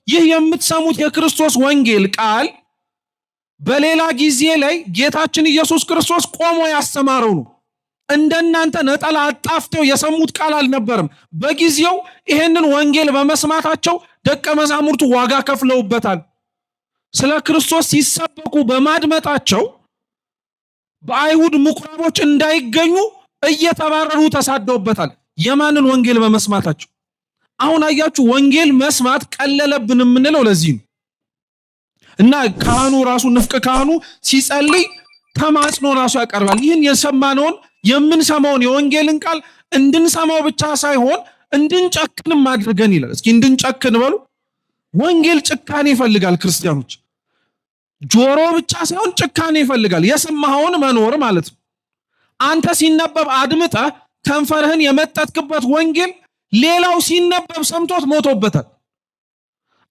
ይህ የምትሰሙት የክርስቶስ ወንጌል ቃል በሌላ ጊዜ ላይ ጌታችን ኢየሱስ ክርስቶስ ቆሞ ያስተማረው ነው። እንደናንተ ነጠላ አጣፍተው የሰሙት ቃል አልነበረም። በጊዜው ይሄንን ወንጌል በመስማታቸው ደቀ መዛሙርቱ ዋጋ ከፍለውበታል። ስለ ክርስቶስ ሲሰበኩ በማድመጣቸው በአይሁድ ምኩራቦች እንዳይገኙ እየተባረሩ ተሳደውበታል። የማንን ወንጌል በመስማታቸው? አሁን አያችሁ፣ ወንጌል መስማት ቀለለብን የምንለው ለዚህ ነው። እና ካህኑ ራሱ ንፍቅ ካህኑ ሲጸልይ ተማጽኖ ራሱ ያቀርባል። ይህን የሰማነውን የምንሰማውን የወንጌልን ቃል እንድንሰማው ብቻ ሳይሆን እንድንጨክንም አድርገን ይላል። እስኪ እንድንጨክን በሉ። ወንጌል ጭካኔ ይፈልጋል ክርስቲያኖች። ጆሮ ብቻ ሳይሆን ጭካኔ ይፈልጋል። የሰማኸውን መኖር ማለት ነው። አንተ ሲነበብ አድምጠህ ከንፈርህን የመጠጥክበት ወንጌል ሌላው ሲነበብ ሰምቶት ሞቶበታል።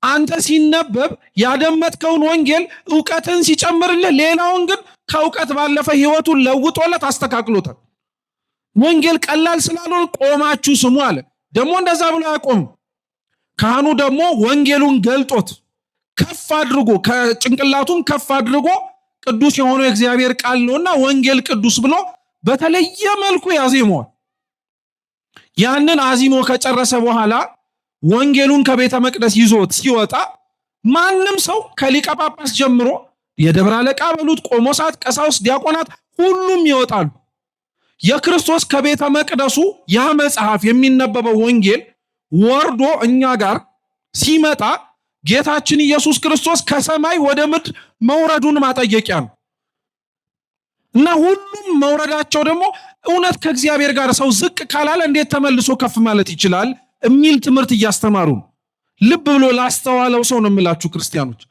አንተ ሲነበብ ያደመጥከውን ወንጌል ዕውቀትን ሲጨምርልህ ሌላውን ግን ከዕውቀት ባለፈ ህይወቱን ለውጦለት አስተካክሎታል። ወንጌል ቀላል ስላልሆነ ቆማችሁ ስሙ አለ። ደግሞ እንደዛ ብሎ ያቆም። ካህኑ ደግሞ ወንጌሉን ገልጦት ከፍ አድርጎ ከጭንቅላቱም ከፍ አድርጎ ቅዱስ የሆነው የእግዚአብሔር ቃል ነውና ወንጌል ቅዱስ ብሎ በተለየ መልኩ ያዜመዋል። ያንን አዚሞ ከጨረሰ በኋላ ወንጌሉን ከቤተ መቅደስ ይዞት ሲወጣ ማንም ሰው ከሊቀ ጳጳስ ጀምሮ የደብረ አለቃ በሉት፣ ቆሞሳት፣ ቀሳውስት፣ ዲያቆናት ሁሉም ይወጣሉ። የክርስቶስ ከቤተ መቅደሱ ያ መጽሐፍ የሚነበበው ወንጌል ወርዶ እኛ ጋር ሲመጣ ጌታችን ኢየሱስ ክርስቶስ ከሰማይ ወደ ምድር መውረዱን ማጠየቂያ ነው። እና ሁሉም መውረዳቸው ደግሞ እውነት ከእግዚአብሔር ጋር ሰው ዝቅ ካላለ እንዴት ተመልሶ ከፍ ማለት ይችላል የሚል ትምህርት እያስተማሩ ነው። ልብ ብሎ ላስተዋለው ሰው ነው የምላችሁ ክርስቲያኖች።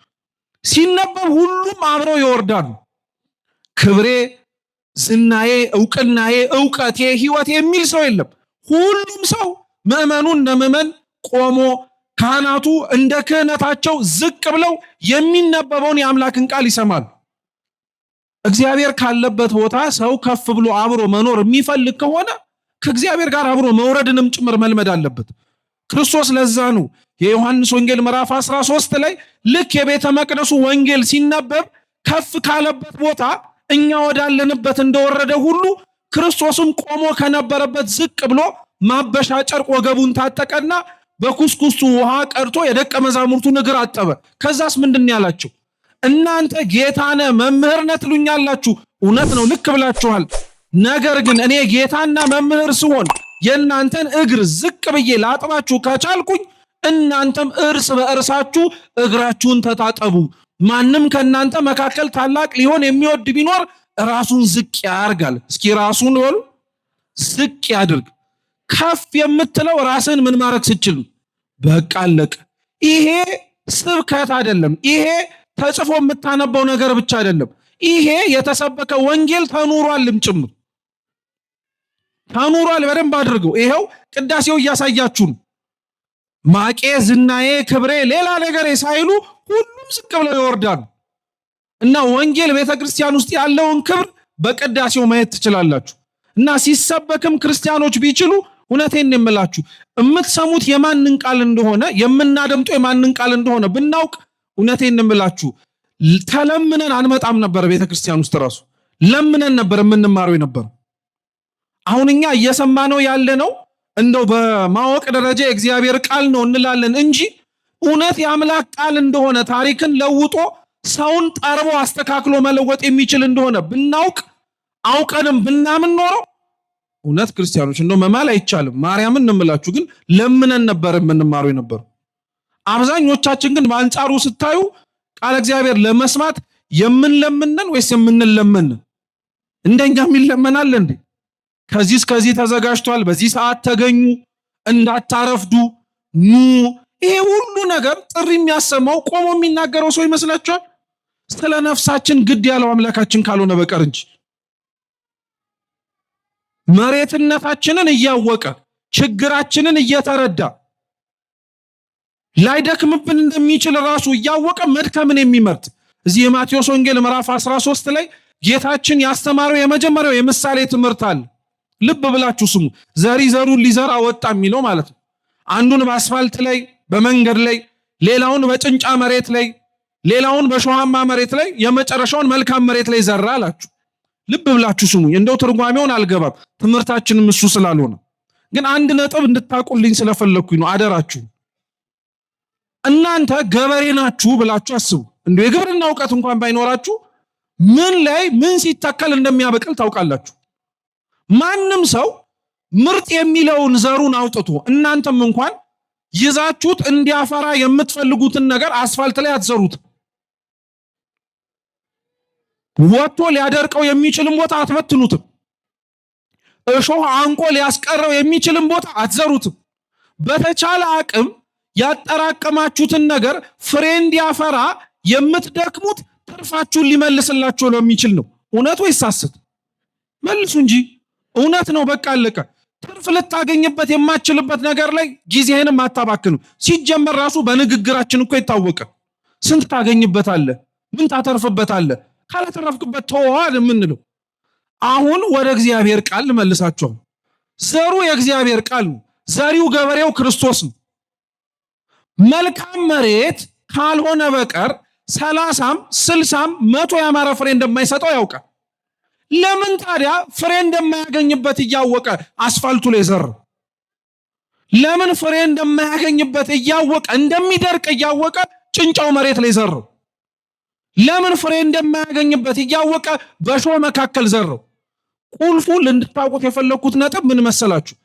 ሲነበብ ሁሉም አብረው ይወርዳሉ። ክብሬ፣ ዝናዬ፣ ዕውቅናዬ፣ ዕውቀቴ፣ ህይወቴ የሚል ሰው የለም። ሁሉም ሰው ምዕመኑ እንደ ምዕመን ቆሞ ካህናቱ እንደ ክህነታቸው ዝቅ ብለው የሚነበበውን የአምላክን ቃል ይሰማሉ። እግዚአብሔር ካለበት ቦታ ሰው ከፍ ብሎ አብሮ መኖር የሚፈልግ ከሆነ ከእግዚአብሔር ጋር አብሮ መውረድንም ጭምር መልመድ አለበት። ክርስቶስ ለዛ ነው የዮሐንስ ወንጌል ምዕራፍ 13 ላይ ልክ የቤተ መቅደሱ ወንጌል ሲነበብ ከፍ ካለበት ቦታ እኛ ወዳለንበት እንደወረደ ሁሉ ክርስቶስም ቆሞ ከነበረበት ዝቅ ብሎ ማበሻ ጨርቅ ወገቡን ታጠቀና በኩስኩስቱ ውሃ ቀድቶ የደቀ መዛሙርቱን እግር አጠበ። ከዛስ ምንድን ያላቸው? እናንተ ጌታነ መምህርነ ትሉኛላችሁ። እውነት ነው፣ ልክ ብላችኋል። ነገር ግን እኔ ጌታና መምህር ስሆን የእናንተን እግር ዝቅ ብዬ ላጥባችሁ ከቻልኩኝ እናንተም እርስ በእርሳችሁ እግራችሁን ተታጠቡ። ማንም ከእናንተ መካከል ታላቅ ሊሆን የሚወድ ቢኖር ራሱን ዝቅ ያርጋል። እስኪ ራሱን በሉ ዝቅ ያድርግ። ከፍ የምትለው ራስን ምን ማድረግ ስችል በቃ አለቀ። ይሄ ስብከት አይደለም። ይሄ ተጽፎ የምታነበው ነገር ብቻ አይደለም። ይሄ የተሰበከ ወንጌል ተኑሯልም ጭምር ተኑሯል። በደንብ አድርገው ይሄው ቅዳሴው እያሳያችሁ ነው። ማቄ፣ ዝናዬ፣ ክብሬ፣ ሌላ ነገር ሳይሉ ሁሉም ዝቅ ብለው ይወርዳሉ። እና ወንጌል ቤተክርስቲያን ውስጥ ያለውን ክብር በቅዳሴው ማየት ትችላላችሁ። እና ሲሰበክም ክርስቲያኖች ቢችሉ እውነቴን የምላችሁ የምትሰሙት የማንን ቃል እንደሆነ የምናደምጠው የማንን ቃል እንደሆነ ብናውቅ እውነቴን የምላችሁ ተለምነን አንመጣም ነበር። ቤተክርስቲያን ውስጥ ራሱ ለምነን ነበር የምንማረው የነበረው። አሁን እኛ እየሰማነው ያለነው እንደው በማወቅ ደረጃ የእግዚአብሔር ቃል ነው እንላለን እንጂ እውነት የአምላክ ቃል እንደሆነ ታሪክን ለውጦ ሰውን ጠርቦ አስተካክሎ መለወጥ የሚችል እንደሆነ ብናውቅ አውቀንም ብናምን ኖሮ እውነት ክርስቲያኖች እንደው መማል አይቻልም። ማርያምን እንምላችሁ ግን ለምነን ነበር የምንማረው የነበረው። አብዛኞቻችን ግን በአንጻሩ ስታዩ ቃል እግዚአብሔር ለመስማት የምንለምነን ወይስ የምንለመን? እንደኛ የሚለመናል እንዴ? ከዚህ እስከዚህ ተዘጋጅቷል፣ በዚህ ሰዓት ተገኙ፣ እንዳታረፍዱ፣ ኑ። ይሄ ሁሉ ነገር ጥሪ የሚያሰማው ቆሞ የሚናገረው ሰው ይመስላችኋል? ስለ ነፍሳችን ግድ ያለው አምላካችን ካልሆነ በቀር እንጂ መሬትነታችንን እያወቀ ችግራችንን እየተረዳ ላይደክምብን እንደሚችል ራሱ እያወቀ መድከምን የሚመርጥ እዚህ የማቴዎስ ወንጌል ምዕራፍ 13 ላይ ጌታችን ያስተማረው የመጀመሪያው የምሳሌ ትምህርት አለ። ልብ ብላችሁ ስሙ። ዘሪ ዘሩን ሊዘራ ወጣ የሚለው ማለት ነው። አንዱን በአስፋልት ላይ በመንገድ ላይ፣ ሌላውን በጭንጫ መሬት ላይ፣ ሌላውን በሾሃማ መሬት ላይ፣ የመጨረሻውን መልካም መሬት ላይ ዘራ አላችሁ። ልብ ብላችሁ ስሙኝ። እንደው ትርጓሜውን አልገባም፣ ትምህርታችንም እሱ ስላልሆነ፣ ግን አንድ ነጥብ እንድታቁልኝ ስለፈለኩኝ ነው። አደራችሁ እናንተ ገበሬ ናችሁ ብላችሁ አስቡ። እንደው የግብርና ዕውቀት እንኳን ባይኖራችሁ ምን ላይ ምን ሲተከል እንደሚያበቅል ታውቃላችሁ። ማንም ሰው ምርጥ የሚለውን ዘሩን አውጥቶ እናንተም እንኳን ይዛችሁት እንዲያፈራ የምትፈልጉትን ነገር አስፋልት ላይ አትዘሩት። ወጥቶ ሊያደርቀው የሚችልን ቦታ አትበትኑትም። እሾህ አንቆ ሊያስቀረው የሚችልን ቦታ አትዘሩትም። በተቻለ አቅም ያጠራቀማችሁትን ነገር ፍሬ እንዲያፈራ የምትደክሙት ትርፋችሁን ሊመልስላችሁ ለሚችል ነው። እውነት ወይስ ሐሰት? መልሱ እንጂ። እውነት ነው። በቃ አለቀ። ትርፍ ልታገኝበት የማትችልበት ነገር ላይ ጊዜህንም አታባክኑ። ሲጀመር ራሱ በንግግራችን እኮ ይታወቀ። ስንት ታገኝበታለህ? ምን ታተርፍበታለህ? ካላተረፍክበት ተዋል የምንለው። አሁን ወደ እግዚአብሔር ቃል ልመልሳችሁ። ዘሩ የእግዚአብሔር ቃል ነው። ዘሪው ገበሬው ክርስቶስ ነው። መልካም መሬት ካልሆነ በቀር 30ም 60ም 100 ያማረ ፍሬ እንደማይሰጠው ያውቃል። ለምን ታዲያ ፍሬ እንደማያገኝበት እያወቀ አስፋልቱ ላይ ዘር? ለምን ፍሬ እንደማያገኝበት እያወቀ እንደሚደርቅ እያወቀ ጭንጫው መሬት ላይ ዘር? ለምን ፍሬ እንደማያገኝበት እያወቀ በእሾህ መካከል ዘር? ቁልፉ እንድታውቁት የፈለኩት ነጥብ ምን መሰላችሁ?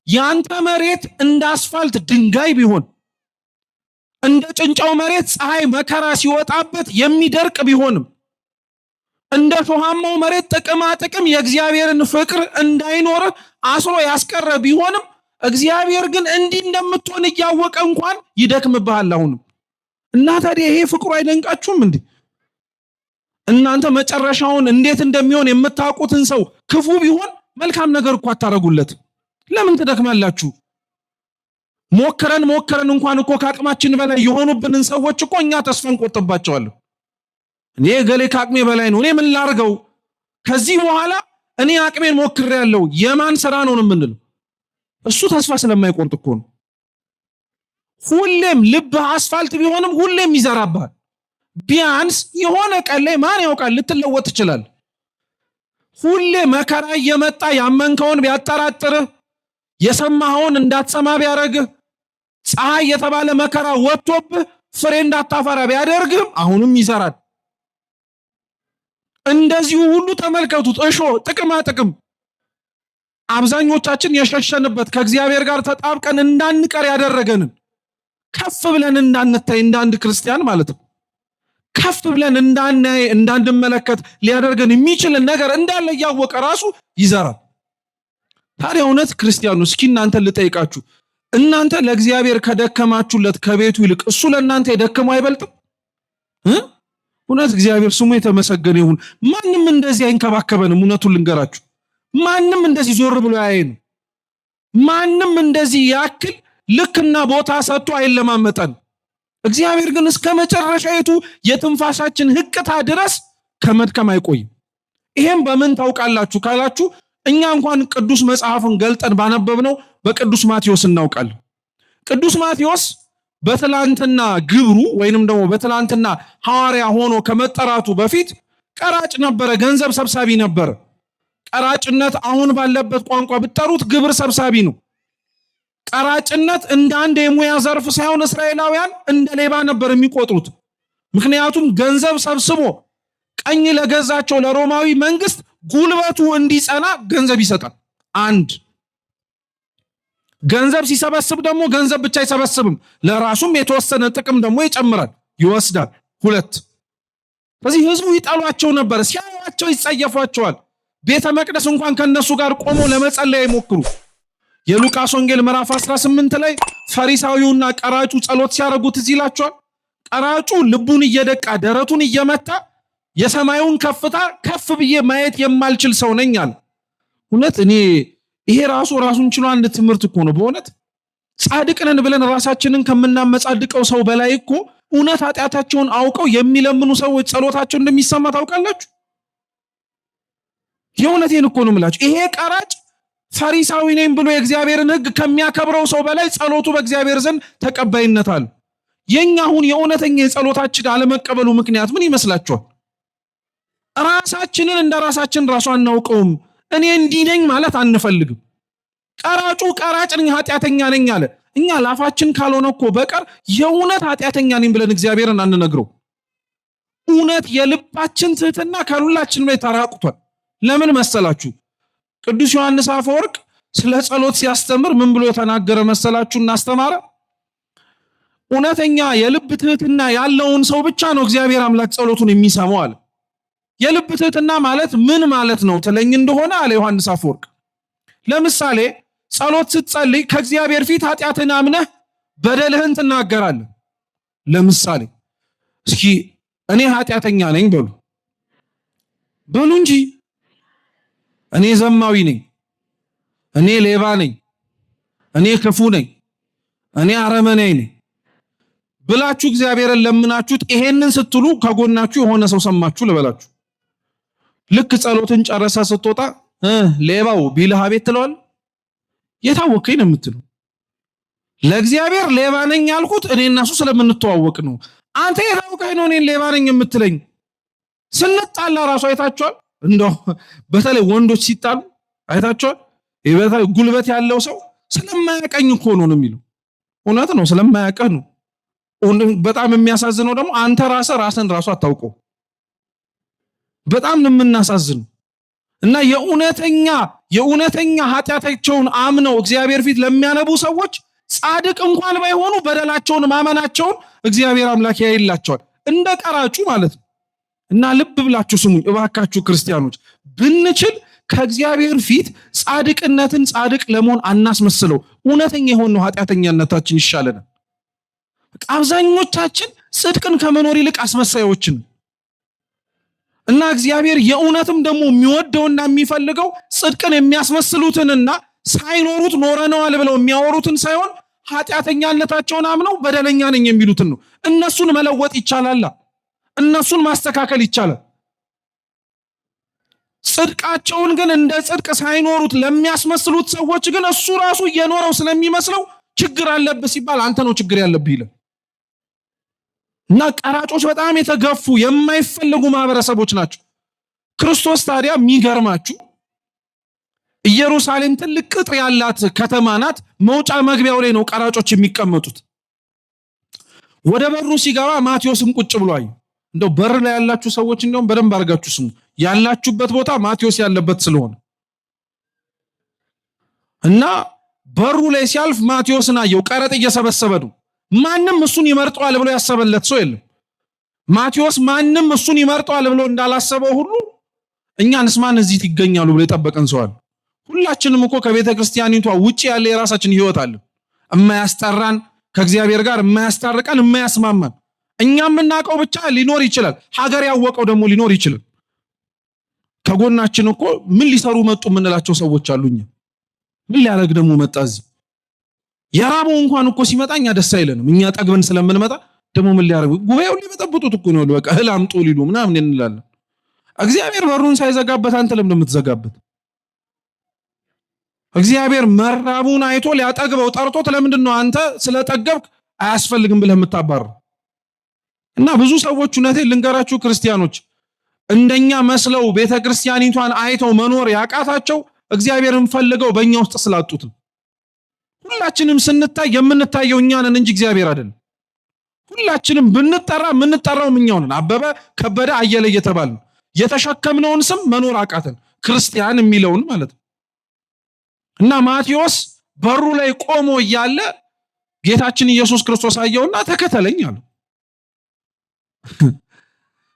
ያንተ መሬት እንደ አስፋልት ድንጋይ ቢሆን፣ እንደ ጭንጫው መሬት ፀሐይ መከራ ሲወጣበት የሚደርቅ ቢሆንም፣ እንደ ሾሃማው መሬት ጥቅማ ጥቅም የእግዚአብሔርን ፍቅር እንዳይኖር አስሮ ያስቀረ ቢሆንም፣ እግዚአብሔር ግን እንዲህ እንደምትሆን እያወቀ እንኳን ይደክምብሃል አሁንም። እና ታዲያ ይሄ ፍቅሩ አይደንቃችሁም እንዴ? እናንተ መጨረሻውን እንዴት እንደሚሆን የምታውቁትን ሰው ክፉ ቢሆን መልካም ነገር እኮ አታረጉለት። ለምን ትደክማላችሁ? ሞክረን እንኳን እኮ ከአቅማችን በላይ የሆኑብንን ሰዎች እኮ እኛ ተስፋ እንቆርጥባቸዋለን። እኔ ገሌ ከአቅሜ በላይ ነው፣ እኔ ምን ላርገው? ከዚህ በኋላ እኔ አቅሜን ሞክሬያለሁ፣ የማን ስራ ነው የምንለው? እሱ ተስፋ ስለማይቆርጥ እኮ ነው። ሁሌም ልብ አስፋልት ቢሆንም ሁሌም ይዘራብሃል። ቢያንስ የሆነ ቀን ላይ ማን ያውቃል ልትለወጥ ትችላለህ። ሁሌ መከራ እየመጣ ያመንከውን ቢያጠራጥርህ፣ የሰማኸውን እንዳትሰማ ቢያደርግህ፣ ፀሐይ የተባለ መከራ ወጥቶብህ ፍሬ እንዳታፈራ ቢያደርግህም አሁንም ይሰራል። እንደዚሁ ሁሉ ተመልከቱት። እሾህ ጥቅማ ጥቅም አብዛኞቻችን የሸሸንበት ከእግዚአብሔር ጋር ተጣብቀን እንዳንቀር ያደረገንን ከፍ ብለን እንዳንታይ እንዳንድ ክርስቲያን ማለት ነው ከፍ ብለን እንዳናይ እንዳንመለከት ሊያደርገን የሚችልን ነገር እንዳለ እያወቀ ራሱ ይዘራል። ታዲያ እውነት ክርስቲያኑ እስኪ እናንተ ልጠይቃችሁ፣ እናንተ ለእግዚአብሔር ከደከማችሁለት ከቤቱ ይልቅ እሱ ለእናንተ የደከመው አይበልጥም? እውነት እግዚአብሔር ስሙ የተመሰገነ ይሁን። ማንም እንደዚህ አይንከባከበንም። እውነቱን ልንገራችሁ፣ ማንም እንደዚህ ዞር ብሎ ያየን፣ ማንም እንደዚህ ያክል ልክና ቦታ ሰጥቶ አይለማመጠን። እግዚአብሔር ግን እስከ መጨረሻይቱ የትንፋሳችን ህቅታ ድረስ ከመድከም አይቆይም። ይሄም በምን ታውቃላችሁ ካላችሁ፣ እኛ እንኳን ቅዱስ መጽሐፍን ገልጠን ባነበብነው በቅዱስ ማቴዎስ እናውቃለን። ቅዱስ ማቴዎስ በትላንትና ግብሩ ወይንም ደግሞ በትላንትና ሐዋርያ ሆኖ ከመጠራቱ በፊት ቀራጭ ነበረ፣ ገንዘብ ሰብሳቢ ነበረ። ቀራጭነት አሁን ባለበት ቋንቋ ብትጠሩት ግብር ሰብሳቢ ነው። ቀራጭነት እንደ አንድ የሙያ ዘርፍ ሳይሆን እስራኤላውያን እንደ ሌባ ነበር የሚቆጥሩት። ምክንያቱም ገንዘብ ሰብስቦ ቀኝ ለገዛቸው ለሮማዊ መንግስት ጉልበቱ እንዲጸና ገንዘብ ይሰጣል። አንድ ገንዘብ ሲሰበስብ ደግሞ ገንዘብ ብቻ አይሰበስብም፣ ለራሱም የተወሰነ ጥቅም ደግሞ ይጨምራል፣ ይወስዳል። ሁለት ስለዚህ ህዝቡ ይጠሏቸው ነበር፣ ሲያዩአቸው ይጸየፏቸዋል። ቤተ መቅደስ እንኳን ከነሱ ጋር ቆሞ ለመጸለይ አይሞክሩ። የሉቃስ ወንጌል ምዕራፍ 18 ላይ ፈሪሳዊውና ቀራጩ ጸሎት ሲያደርጉት እዚህ ይላቸዋል። ቀራጩ ልቡን እየደቃ ደረቱን እየመታ የሰማዩን ከፍታ ከፍ ብዬ ማየት የማልችል ሰው ነኝ አለ። እውነት እኔ ይሄ ራሱን ችሎ አንድ ትምህርት እኮ ነው። በእውነት ጻድቅ ነን ብለን ራሳችንን ከምናመጻድቀው ሰው በላይ እኮ እውነት ኃጢአታቸውን አውቀው የሚለምኑ ሰዎች ጸሎታቸው እንደሚሰማ ታውቃላችሁ። የእውነቴን እኮ ነው የምላችሁ። ይሄ ቀራጭ ፈሪሳዊ ነኝ ብሎ የእግዚአብሔርን ሕግ ከሚያከብረው ሰው በላይ ጸሎቱ በእግዚአብሔር ዘንድ ተቀባይነት አለው። የኛ አሁን የእውነተኛ የጸሎታችን አለመቀበሉ ምክንያት ምን ይመስላችኋል? ራሳችንን እንደ ራሳችን ራሱ አናውቀውም። እኔ እንዲህ ነኝ ማለት አንፈልግም። ቀራጩ ቀራጭ ነኝ ኃጢአተኛ ነኝ አለ። እኛ ላፋችን ካልሆነ እኮ በቀር የእውነት ኃጢአተኛ ነኝ ብለን እግዚአብሔርን አንነግረው። እውነት የልባችን ትህትና ከሁላችን ላይ ተራቁቷል። ለምን መሰላችሁ? ቅዱስ ዮሐንስ አፈወርቅ ስለ ጸሎት ሲያስተምር ምን ብሎ የተናገረ መሰላችሁ? እናስተማረ እውነተኛ የልብ ትህትና ያለውን ሰው ብቻ ነው እግዚአብሔር አምላክ ጸሎቱን የሚሰማው አለ። የልብ ትህትና ማለት ምን ማለት ነው ትለኝ እንደሆነ አለ ዮሐንስ አፈወርቅ፣ ለምሳሌ ጸሎት ስትጸልይ ከእግዚአብሔር ፊት ኃጢአትን አምነህ በደልህን ትናገራለህ። ለምሳሌ እስኪ እኔ ኃጢአተኛ ነኝ በሉ እንጂ እኔ ዘማዊ ነኝ፣ እኔ ሌባ ነኝ፣ እኔ ክፉ ነኝ፣ እኔ አረመኔ ነኝ ብላችሁ እግዚአብሔርን ለምናችሁት ይሄንን ስትሉ ከጎናችሁ የሆነ ሰው ሰማችሁ ልበላችሁ። ልክ ጸሎትን ጨረሰ ስትወጣ ሌባው ቢልህ አቤት ትለዋል። የታወቀኝ ነው የምትለው። ለእግዚአብሔር ሌባ ነኝ ያልኩት እኔ እና እሱ ስለምንተዋወቅ ነው። አንተ የታወቀኝ ነው እኔን ሌባ ነኝ የምትለኝ? ስንጣላ ራሱ አይታችኋል? እንደው በተለይ ወንዶች ሲጣሉ አይታችኋል? በተለይ ጉልበት ያለው ሰው ስለማያቀኝ እኮ ነው የሚለው። እውነት ነው፣ ስለማያቀህ ነው። በጣም የሚያሳዝነው ደግሞ አንተ ራስን ራሱ አታውቀው። በጣም ነው የምናሳዝነው። እና የእውነተኛ ኃጢአታቸውን አምነው እግዚአብሔር ፊት ለሚያነቡ ሰዎች ጻድቅ እንኳን ባይሆኑ በደላቸውን ማመናቸውን እግዚአብሔር አምላክ ያይላቸዋል፣ እንደ ቀራጩ ማለት ነው። እና ልብ ብላችሁ ስሙኝ እባካችሁ ክርስቲያኖች፣ ብንችል ከእግዚአብሔር ፊት ጻድቅነትን ጻድቅ ለመሆን አናስመስለው። እውነተኛ የሆነው ኃጢአተኛነታችን ይሻለናል። አብዛኞቻችን ጽድቅን ከመኖር ይልቅ አስመሳዮችን እና እግዚአብሔር የእውነትም ደግሞ የሚወደውና የሚፈልገው ጽድቅን የሚያስመስሉትንና ሳይኖሩት ኖረነዋል ብለው የሚያወሩትን ሳይሆን ኃጢአተኛነታቸውን አምነው በደለኛ ነኝ የሚሉትን ነው። እነሱን መለወጥ ይቻላል፣ እነሱን ማስተካከል ይቻላል። ጽድቃቸውን ግን እንደ ጽድቅ ሳይኖሩት ለሚያስመስሉት ሰዎች ግን እሱ ራሱ እየኖረው ስለሚመስለው ችግር አለብህ ሲባል አንተ ነው ችግር ያለብህ ይላል። እና ቀራጮች በጣም የተገፉ የማይፈልጉ ማህበረሰቦች ናቸው። ክርስቶስ ታዲያ የሚገርማችሁ ኢየሩሳሌም ትልቅ ቅጥር ያላት ከተማ ናት። መውጫ መግቢያው ላይ ነው ቀራጮች የሚቀመጡት። ወደ በሩ ሲገባ ማቴዎስም ቁጭ ብሎ አዩ። እንደው በር ላይ ያላችሁ ሰዎች እንደውም በደንብ አድርጋችሁ ስሙ። ያላችሁበት ቦታ ማቴዎስ ያለበት ስለሆነ እና በሩ ላይ ሲያልፍ ማቴዎስን አየው። ቀረጥ እየሰበሰበ ነው። ማንም እሱን ይመርጠዋል ብሎ ያሰበለት ሰው የለም። ማቴዎስ ማንም እሱን ይመርጠዋል ብሎ እንዳላሰበው ሁሉ እኛንስ ማን እዚህ ይገኛሉ ብሎ የጠበቀን ሰው አለ። ሁላችንም እኮ ከቤተ ክርስቲያኒቷ ውጪ ያለ የራሳችን ህይወት አለ፣ የማያስጠራን፣ ከእግዚአብሔር ጋር የማያስታርቀን፣ የማያስማማን። እኛም እናቀው ብቻ ሊኖር ይችላል፣ ሀገር ያወቀው ደግሞ ሊኖር ይችላል። ከጎናችን እኮ ምን ሊሰሩ መጡ የምንላቸው ሰዎች አሉኝ። ምን ሊያደርግ ደግሞ መጣ እዚህ? የራበው እንኳን እኮ ሲመጣኛ ደስ አይለንም። እኛ ጠግበን ስለምንመጣ ደግሞ ምን ሊያደርጉ ጉባኤው ሊመጠብጡት እኮ ነው። በቃ እህል አምጡ ሊሉ ምናምን እንላለን። እግዚአብሔር በሩን ሳይዘጋበት አንተ ለምን የምትዘጋበት? እግዚአብሔር መራቡን አይቶ ሊያጠግበው ጠርቶት ለምንድን ነው አንተ ስለጠገብክ አያስፈልግም ብለህ የምታባረው? እና ብዙ ሰዎች እውነቴን ልንገራችሁ ክርስቲያኖች እንደኛ መስለው ቤተክርስቲያኒቷን አይተው መኖር ያቃታቸው እግዚአብሔርን ፈልገው በእኛ ውስጥ ስላጡት። ሁላችንም ስንታይ የምንታየው እኛ ነን እንጂ እግዚአብሔር አይደለም። ሁላችንም ብንጠራ የምንጠራው እኛው ነን። አበበ፣ ከበደ፣ አየለ እየተባልን የተሸከምነውን ስም መኖር አቃተን፣ ክርስቲያን የሚለውን ማለት ነው። እና ማቴዎስ በሩ ላይ ቆሞ እያለ ጌታችን ኢየሱስ ክርስቶስ አየውና ተከተለኝ አለው።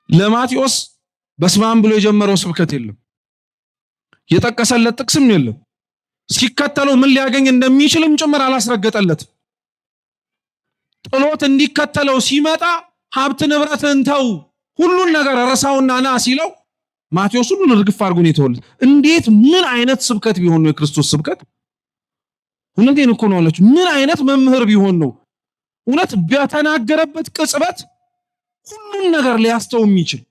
ለማቴዎስ በስመ አብ ብሎ የጀመረው ስብከት የለም፣ የጠቀሰለት ጥቅስም የለም። ሲከተለው ምን ሊያገኝ እንደሚችልም ጭምር አላስረገጠለት። ጥሎት እንዲከተለው ሲመጣ ሀብት ንብረትን ተው ሁሉን ነገር ረሳውና ና ሲለው ማቴዎስ ሁሉን እርግፍ አድርጎ ነው የተወለት። እንዴት ምን አይነት ስብከት ቢሆን ነው የክርስቶስ ስብከት? እውነቴን እኮ ነው አላችሁ። ምን አይነት መምህር ቢሆን ነው እውነት በተናገረበት ቅጽበት ሁሉን ነገር ሊያስተው የሚችል?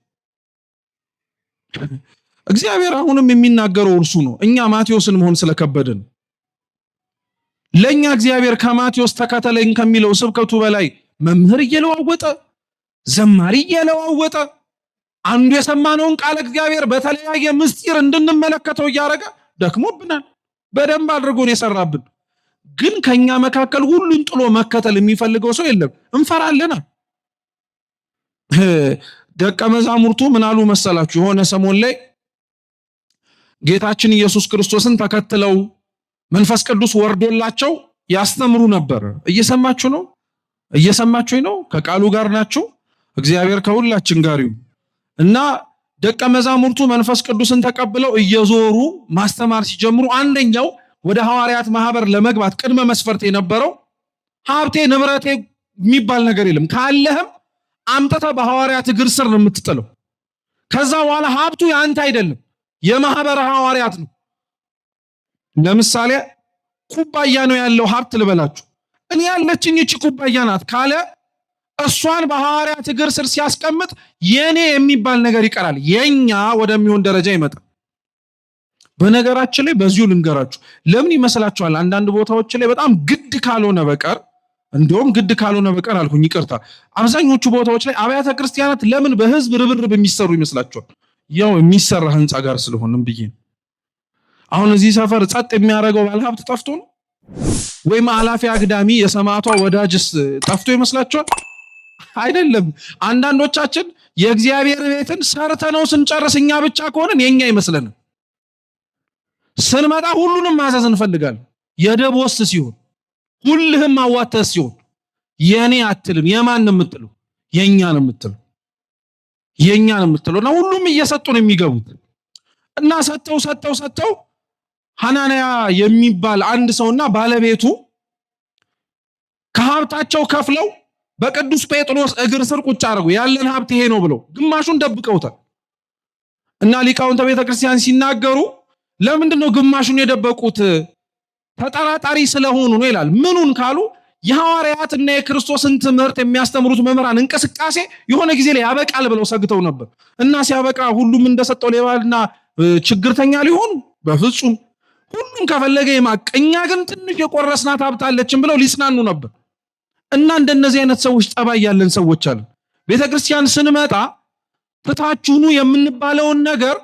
እግዚአብሔር አሁንም የሚናገረው እርሱ ነው። እኛ ማቴዎስን መሆን ስለከበደን ለኛ እግዚአብሔር ከማቴዎስ ተከተለኝ ከሚለው ስብከቱ በላይ መምህር እየለዋወጠ ዘማሪ እየለዋወጠ አንዱ የሰማነውን ቃል እግዚአብሔር በተለያየ ምስጢር እንድንመለከተው እያደረገ ደክሞብናል። በደንብ አድርጎን የሰራብን። ግን ከኛ መካከል ሁሉን ጥሎ መከተል የሚፈልገው ሰው የለም። እንፈራለና። ደቀ መዛሙርቱ ምን አሉ መሰላችሁ? የሆነ ሰሞን ላይ ጌታችን ኢየሱስ ክርስቶስን ተከትለው መንፈስ ቅዱስ ወርዶላቸው ያስተምሩ ነበር። እየሰማችሁ ነው? እየሰማችሁ ነው? ከቃሉ ጋር ናችሁ? እግዚአብሔር ከሁላችን ጋር ይሁን። እና ደቀ መዛሙርቱ መንፈስ ቅዱስን ተቀብለው እየዞሩ ማስተማር ሲጀምሩ አንደኛው ወደ ሐዋርያት ማህበር ለመግባት ቅድመ መስፈርት የነበረው ሀብቴ ንብረቴ የሚባል ነገር የለም፣ ካለህም አምጥተህ በሐዋርያት እግር ስር ነው የምትጥለው። ከዛ በኋላ ሀብቱ ያንተ አይደለም፣ የማህበረ ሐዋርያት ነው። ለምሳሌ ኩባያ ነው ያለው ሀብት ልበላችሁ፣ እኔ ያለችኝ እቺ ኩባያ ናት ካለ እሷን በሐዋርያት እግር ስር ሲያስቀምጥ የኔ የሚባል ነገር ይቀራል፣ የኛ ወደሚሆን ደረጃ ይመጣል። በነገራችን ላይ በዚሁ ልንገራችሁ፣ ለምን ይመስላችኋል? አንዳንድ ቦታዎች ላይ በጣም ግድ ካልሆነ በቀር እንደውም ግድ ካልሆነ በቀር አልኩኝ ይቅርታ፣ አብዛኞቹ ቦታዎች ላይ አብያተ ክርስቲያናት ለምን በህዝብ ርብርብ የሚሰሩ ይመስላችኋል? ያው የሚሰራ ህንፃ ጋር ስለሆነም ብዬ ነው። አሁን እዚህ ሰፈር ጸጥ የሚያደርገው ባለሀብት ጠፍቶ ነው ወይም አላፊ አግዳሚ የሰማዕቷ ወዳጅስ ጠፍቶ ይመስላችኋል? አይደለም። አንዳንዶቻችን የእግዚአብሔር ቤትን ሰርተነው ስንጨርስ እኛ ብቻ ከሆነን የኛ ይመስለናል። ስንመጣ ሁሉንም ማዘዝ እንፈልጋለን። የደቦስ ሲሆን ሁልህም አዋተስ ሲሆን የኔ አትልም። የማን ነው የምትለው? የኛ ነው የምትለው። የኛ ነው የምትለውና ሁሉም እየሰጡ ነው የሚገቡት። እና ሰጠው ሐናንያ የሚባል አንድ ሰውና ባለቤቱ ከሀብታቸው ከፍለው በቅዱስ ጴጥሮስ እግር ስር ቁጭ አደረጉ። ያለን ሀብት ይሄ ነው ብለው ግማሹን ደብቀውታል። እና ሊቃውንተ ቤተክርስቲያን ሲናገሩ ለምንድን ነው ግማሹን የደበቁት? ተጠራጣሪ ስለሆኑ ነው ይላል። ምኑን ካሉ የሐዋርያትና የክርስቶስን ትምህርት የሚያስተምሩት መምህራን እንቅስቃሴ የሆነ ጊዜ ላይ ያበቃል ብለው ሰግተው ነበር። እና ሲያበቃ ሁሉም እንደሰጠው ሌባና ችግርተኛ ሊሆኑ በፍጹም ሁሉም ከፈለገ ይማቅ፣ እኛ ግን ትንሽ የቆረስናት ሀብታለችን ብለው ሊጽናኑ ነበር። እና እንደነዚህ አይነት ሰዎች ጠባይ ያለን ሰዎች አሉ። ቤተክርስቲያን ስንመጣ ፍታችሁኑ የምንባለውን ነገር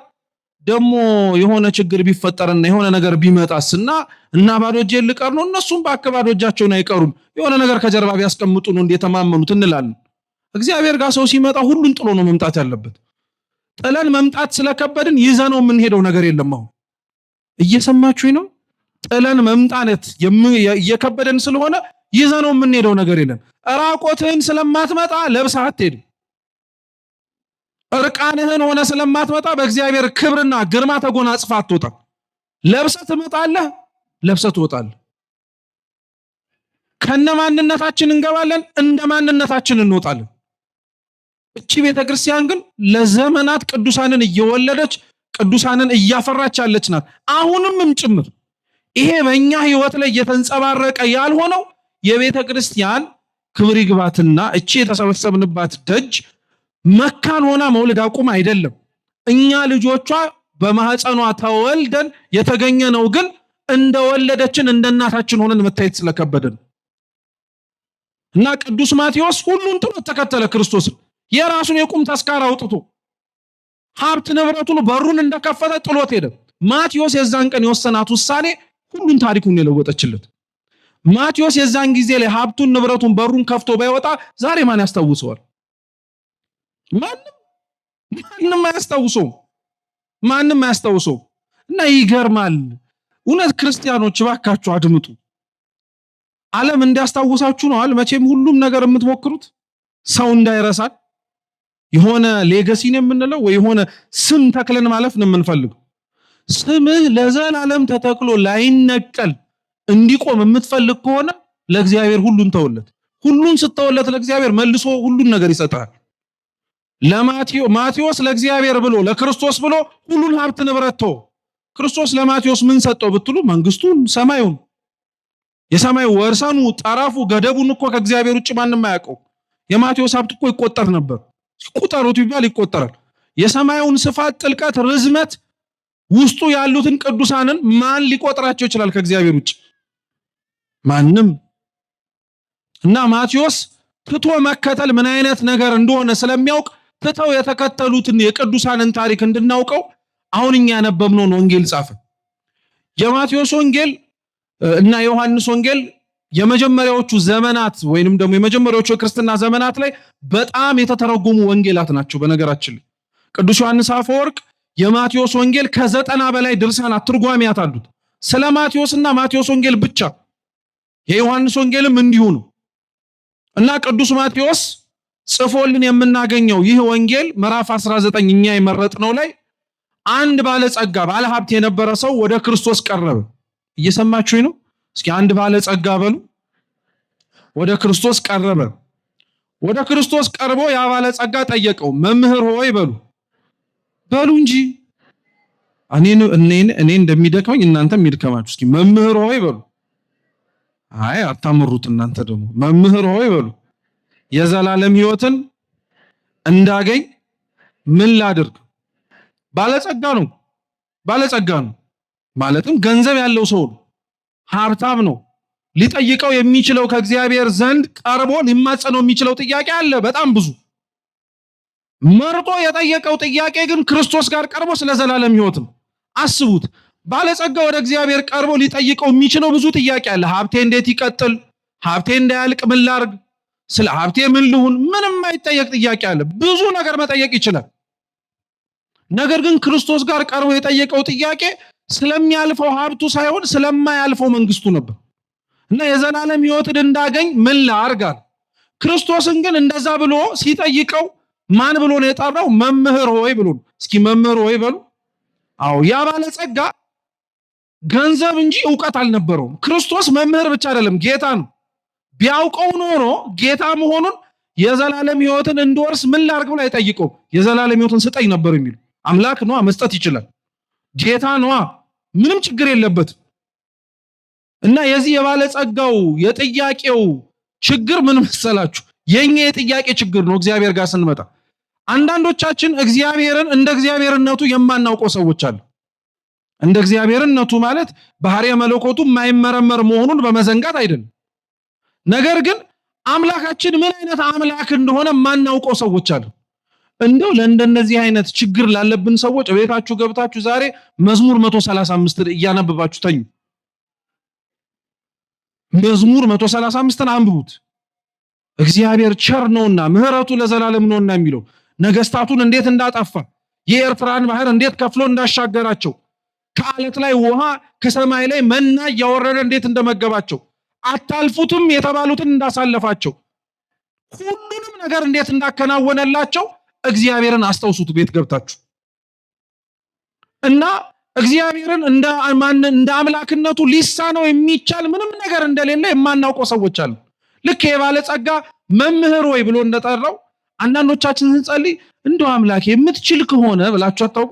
ደግሞ የሆነ ችግር ቢፈጠርና የሆነ ነገር ቢመጣስና እና ባዶ እጄን ልቀር ነው፣ እነሱም ባዶ እጃቸውን አይቀሩም፣ የሆነ ነገር ከጀርባ ቢያስቀምጡ ነው እንደተማመኑት እንላለን። እግዚአብሔር ጋር ሰው ሲመጣ ሁሉን ጥሎ ነው መምጣት ያለበት። ጥለን መምጣት ስለከበድን ይዘነው የምንሄደው ነገር የለም። አሁን እየሰማችሁኝ ነው? ጥለን መምጣት እየከበደን ስለሆነ ይዘነው የምንሄደው ነገር የለም። ራቆትህን ስለማትመጣ ለብሰህ አትሄድም። እርቃንህን ሆነ ስለማትመጣ በእግዚአብሔር ክብርና ግርማ ተጎናጽፈህ አትወጣም። ለብሰህ ትመጣለህ፣ ለብሰህ ትወጣለህ። ከነማንነታችን እንገባለን፣ እንደማንነታችን እንወጣለን። እቺ ቤተክርስቲያን ግን ለዘመናት ቅዱሳንን እየወለደች ቅዱሳንን እያፈራች ያለች ናት። አሁንም ጭምር ይሄ በእኛ ህይወት ላይ እየተንጸባረቀ ያልሆነው የቤተክርስቲያን ክብር ይግባትና እቺ የተሰበሰብንባት ደጅ መካን ሆና መውለድ አቁም አይደለም። እኛ ልጆቿ በማህፀኗ ተወልደን የተገኘ ነው። ግን እንደወለደችን እንደናታችን ሆነን መታየት ስለከበደን እና ቅዱስ ማቴዎስ ሁሉን ጥሎ ተከተለ ክርስቶስን። የራሱን የቁም ተስካር አውጥቶ ሀብት ንብረቱን በሩን እንደከፈተ ጥሎት ሄደ። ማቴዎስ የዛን ቀን የወሰናት ውሳኔ ሁሉን ታሪኩን የለወጠችለት። ማቴዎስ የዛን ጊዜ ላይ ሀብቱን ንብረቱን በሩን ከፍቶ ባይወጣ ዛሬ ማን ያስታውሰዋል? ማንም አያስታውሰው። እና ይገርማል። እውነት ክርስቲያኖች እባካችሁ አድምጡ። ዓለም እንዲያስታውሳችሁ ነው አይደል? መቼም ሁሉም ነገር የምትሞክሩት ሰው እንዳይረሳል የሆነ ሌጋሲ ነው የምንለው ወይ የሆነ ስም ተክለን ማለፍ ነው የምንፈልገው። ስምህ ለዘላለም ተተክሎ ላይነቀል እንዲቆም የምትፈልግ ከሆነ ለእግዚአብሔር ሁሉን ተወለት። ሁሉን ስተወለት ለእግዚአብሔር መልሶ ሁሉን ነገር ይሰጣል። ማቴዎስ ለእግዚአብሔር ብሎ ለክርስቶስ ብሎ ሁሉን ሀብት ንብረት ተወ። ክርስቶስ ለማቴዎስ ምን ሰጠው ብትሉ መንግስቱን፣ ሰማዩን፣ የሰማዩ ወርሰኑ፣ ጠረፉ፣ ገደቡን እኮ ከእግዚአብሔር ውጭ ማንም አያውቀው። የማቴዎስ ሀብት እኮ ይቆጠር ነበር። ቁጠሩት ቢባል ይቆጠራል። የሰማዩን ስፋት፣ ጥልቀት፣ ርዝመት ውስጡ ያሉትን ቅዱሳንን ማን ሊቆጥራቸው ይችላል ከእግዚአብሔር ውጭ? ማንም። እና ማቴዎስ ትቶ መከተል ምን አይነት ነገር እንደሆነ ስለሚያውቅ ትተው የተከተሉትን የቅዱሳንን ታሪክ እንድናውቀው አሁን እኛ ያነበብነውን ወንጌል ጻፈ። የማቴዎስ ወንጌል እና ዮሐንስ ወንጌል የመጀመሪያዎቹ ዘመናት ወይንም ደግሞ የመጀመሪያዎቹ የክርስትና ዘመናት ላይ በጣም የተተረጎሙ ወንጌላት ናቸው። በነገራችን ላይ ቅዱስ ዮሐንስ አፈወርቅ የማቴዎስ ወንጌል ከ90 በላይ ድርሳናት ትርጓሜያት አሉት። ስለ ማቴዎስና ማቴዎስ ወንጌል ብቻ። የዮሐንስ ወንጌልም እንዲሁ ነው። እና ቅዱስ ማቴዎስ ጽፎልን የምናገኘው ይህ ወንጌል ምዕራፍ 19 እኛ የመረጥነው ላይ አንድ ባለጸጋ ባለሀብት የነበረ ሰው ወደ ክርስቶስ ቀረበ። እየሰማችሁኝ ነው? እስኪ አንድ ባለጸጋ በሉ። ወደ ክርስቶስ ቀረበ። ወደ ክርስቶስ ቀርቦ ያ ባለጸጋ ጠየቀው፣ መምህር ሆይ በሉ እንጂ እኔ እንደሚደክመኝ እናንተም ይድከማችሁ። እስኪ መምህር ሆይ በሉ። አይ አታምሩት እናንተ ደግሞ መምህር ሆይ በሉ። የዘላለም ሕይወትን እንዳገኝ ምን ላድርግ? ባለጸጋ ነው ማለትም ገንዘብ ያለው ሰው ነው፣ ሀብታም ነው። ሊጠይቀው የሚችለው ከእግዚአብሔር ዘንድ ቀርቦ ሊማጸነው የሚችለው ጥያቄ አለ፣ በጣም ብዙ። መርጦ የጠየቀው ጥያቄ ግን ክርስቶስ ጋር ቀርቦ ስለ ዘላለም ሕይወት ነው። አስቡት፣ ባለጸጋ ወደ እግዚአብሔር ቀርቦ ሊጠይቀው የሚችለው ብዙ ጥያቄ አለ። ሀብቴ እንዴት ይቀጥል? ሀብቴ እንዳያልቅ ምን ላርግ? ስለ ሀብቴ ምን ልሁን? ምንም የማይጠየቅ ጥያቄ አለ። ብዙ ነገር መጠየቅ ይችላል። ነገር ግን ክርስቶስ ጋር ቀርቦ የጠየቀው ጥያቄ ስለሚያልፈው ሀብቱ ሳይሆን ስለማያልፈው መንግስቱ ነበር እና የዘላለም ሕይወትን እንዳገኝ ምን ላርግ አለ። ክርስቶስን ግን እንደዛ ብሎ ሲጠይቀው ማን ብሎ ነው የጠራው? መምህር ሆይ ብሎ። እስኪ መምህር ሆይ በሉ። አዎ፣ ያ ባለጸጋ ገንዘብ እንጂ ዕውቀት አልነበረውም። ክርስቶስ መምህር ብቻ አይደለም፣ ጌታ ነው። ቢያውቀው ኖሮ ጌታ መሆኑን የዘላለም ሕይወትን እንድወርስ ምን ላርግ ብሎ አይጠይቀው። የዘላለም ሕይወትን ስጠኝ ነበር የሚለው። አምላክ ነዋ፣ መስጠት ይችላል። ጌታ ነዋ፣ ምንም ችግር የለበትም። እና የዚህ የባለጸጋው የጥያቄው ችግር ምን መሰላችሁ? የኛ የጥያቄ ችግር ነው። እግዚአብሔር ጋር ስንመጣ አንዳንዶቻችን እግዚአብሔርን እንደ እግዚአብሔርነቱ የማናውቀው ሰዎች አሉ። እንደ እግዚአብሔርነቱ ማለት ባህሪየ መለኮቱ የማይመረመር መሆኑን በመዘንጋት አይደለም። ነገር ግን አምላካችን ምን አይነት አምላክ እንደሆነ የማናውቀው ሰዎች አሉ። እንደው ለእንደነዚህ አይነት ችግር ላለብን ሰዎች ቤታችሁ ገብታችሁ ዛሬ መዝሙር 135 እያነበባችሁ ተኙ። መዝሙር 135ን አንብቡት። እግዚአብሔር ቸር ነውና ምሕረቱ ለዘላለም ነውና የሚለው ነገስታቱን እንዴት እንዳጠፋ፣ የኤርትራን ባህር እንዴት ከፍሎ እንዳሻገራቸው፣ ከአለት ላይ ውሃ ከሰማይ ላይ መና እያወረደ እንዴት እንደመገባቸው፣ አታልፉትም የተባሉትን እንዳሳለፋቸው፣ ሁሉንም ነገር እንዴት እንዳከናወነላቸው እግዚአብሔርን አስተውሱት ቤት ገብታችሁ እና እግዚአብሔርን እንደ አምላክነቱ ሊሳነው የሚቻል ምንም ነገር እንደሌለ የማናውቀው ሰዎች አሉ። ልክ የባለጸጋ መምህር ወይ ብሎ እንደጠራው አንዳንዶቻችን ስንጸልይ እንደው አምላክ የምትችል ከሆነ ብላችሁ አታውቁ?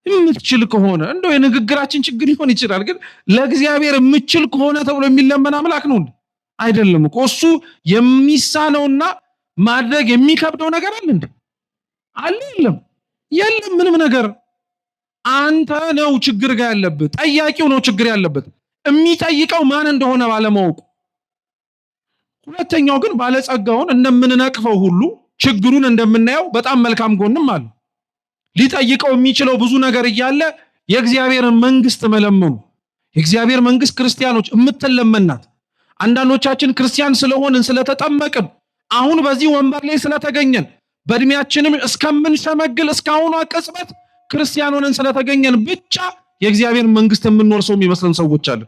የምትችል ከሆነ እንደው የንግግራችን ችግር ይሆን ይችላል፣ ግን ለእግዚአብሔር የምትችል ከሆነ ተብሎ የሚለመን አምላክ ነው አይደለም እኮ። እሱ የሚሳነውና ማድረግ የሚከብደው ነገር አለ እንዴ? አለ? የለም ምንም ነገር። አንተ ነው ችግር ጋር ያለበት፣ ጠያቂው ነው ችግር ያለበት፣ የሚጠይቀው ማን እንደሆነ ባለማወቁ። ሁለተኛው ግን ባለጸጋውን እንደምንነቅፈው ሁሉ ችግሩን እንደምናየው በጣም መልካም ጎንም አለ። ሊጠይቀው የሚችለው ብዙ ነገር እያለ የእግዚአብሔርን መንግስት መለመኑ። የእግዚአብሔር መንግስት ክርስቲያኖች የምትለመናት። አንዳንዶቻችን ክርስቲያን ስለሆንን ስለተጠመቅን አሁን በዚህ ወንበር ላይ ስለተገኘን በእድሜያችንም እስከምንሸመግል እስካሁኗ ቅጽበት ክርስቲያን ሆነን ስለተገኘን ብቻ የእግዚአብሔር መንግስት የምንወርሰው የሚመስለን ሰዎች አለ።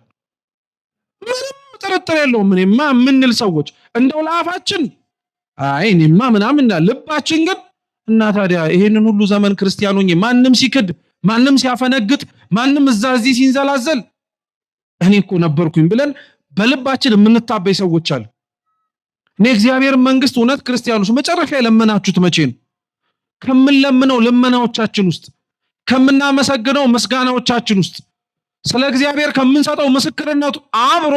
ምንም ጥርጥር የለውም። እኔማ የምንል ሰዎች እንደው ለአፋችን አይ እኔማ ምናምን ልባችን ግን እና ታዲያ ይሄንን ሁሉ ዘመን ክርስቲያን ሆኜ ማንም ሲክድ፣ ማንም ሲያፈነግጥ፣ ማንም እዛ እዚህ ሲንዘላዘል እኔ እኮ ነበርኩኝ ብለን በልባችን የምንታበይ ሰዎች አለ። እኔ እግዚአብሔር መንግስት እውነት ክርስቲያኖች መጨረሻ የለመናችሁት መቼ ነው? ከምንለምነው ልመናዎቻችን ውስጥ፣ ከምናመሰግነው ምስጋናዎቻችን ውስጥ፣ ስለ እግዚአብሔር ከምንሰጠው ምስክርነቱ አብሮ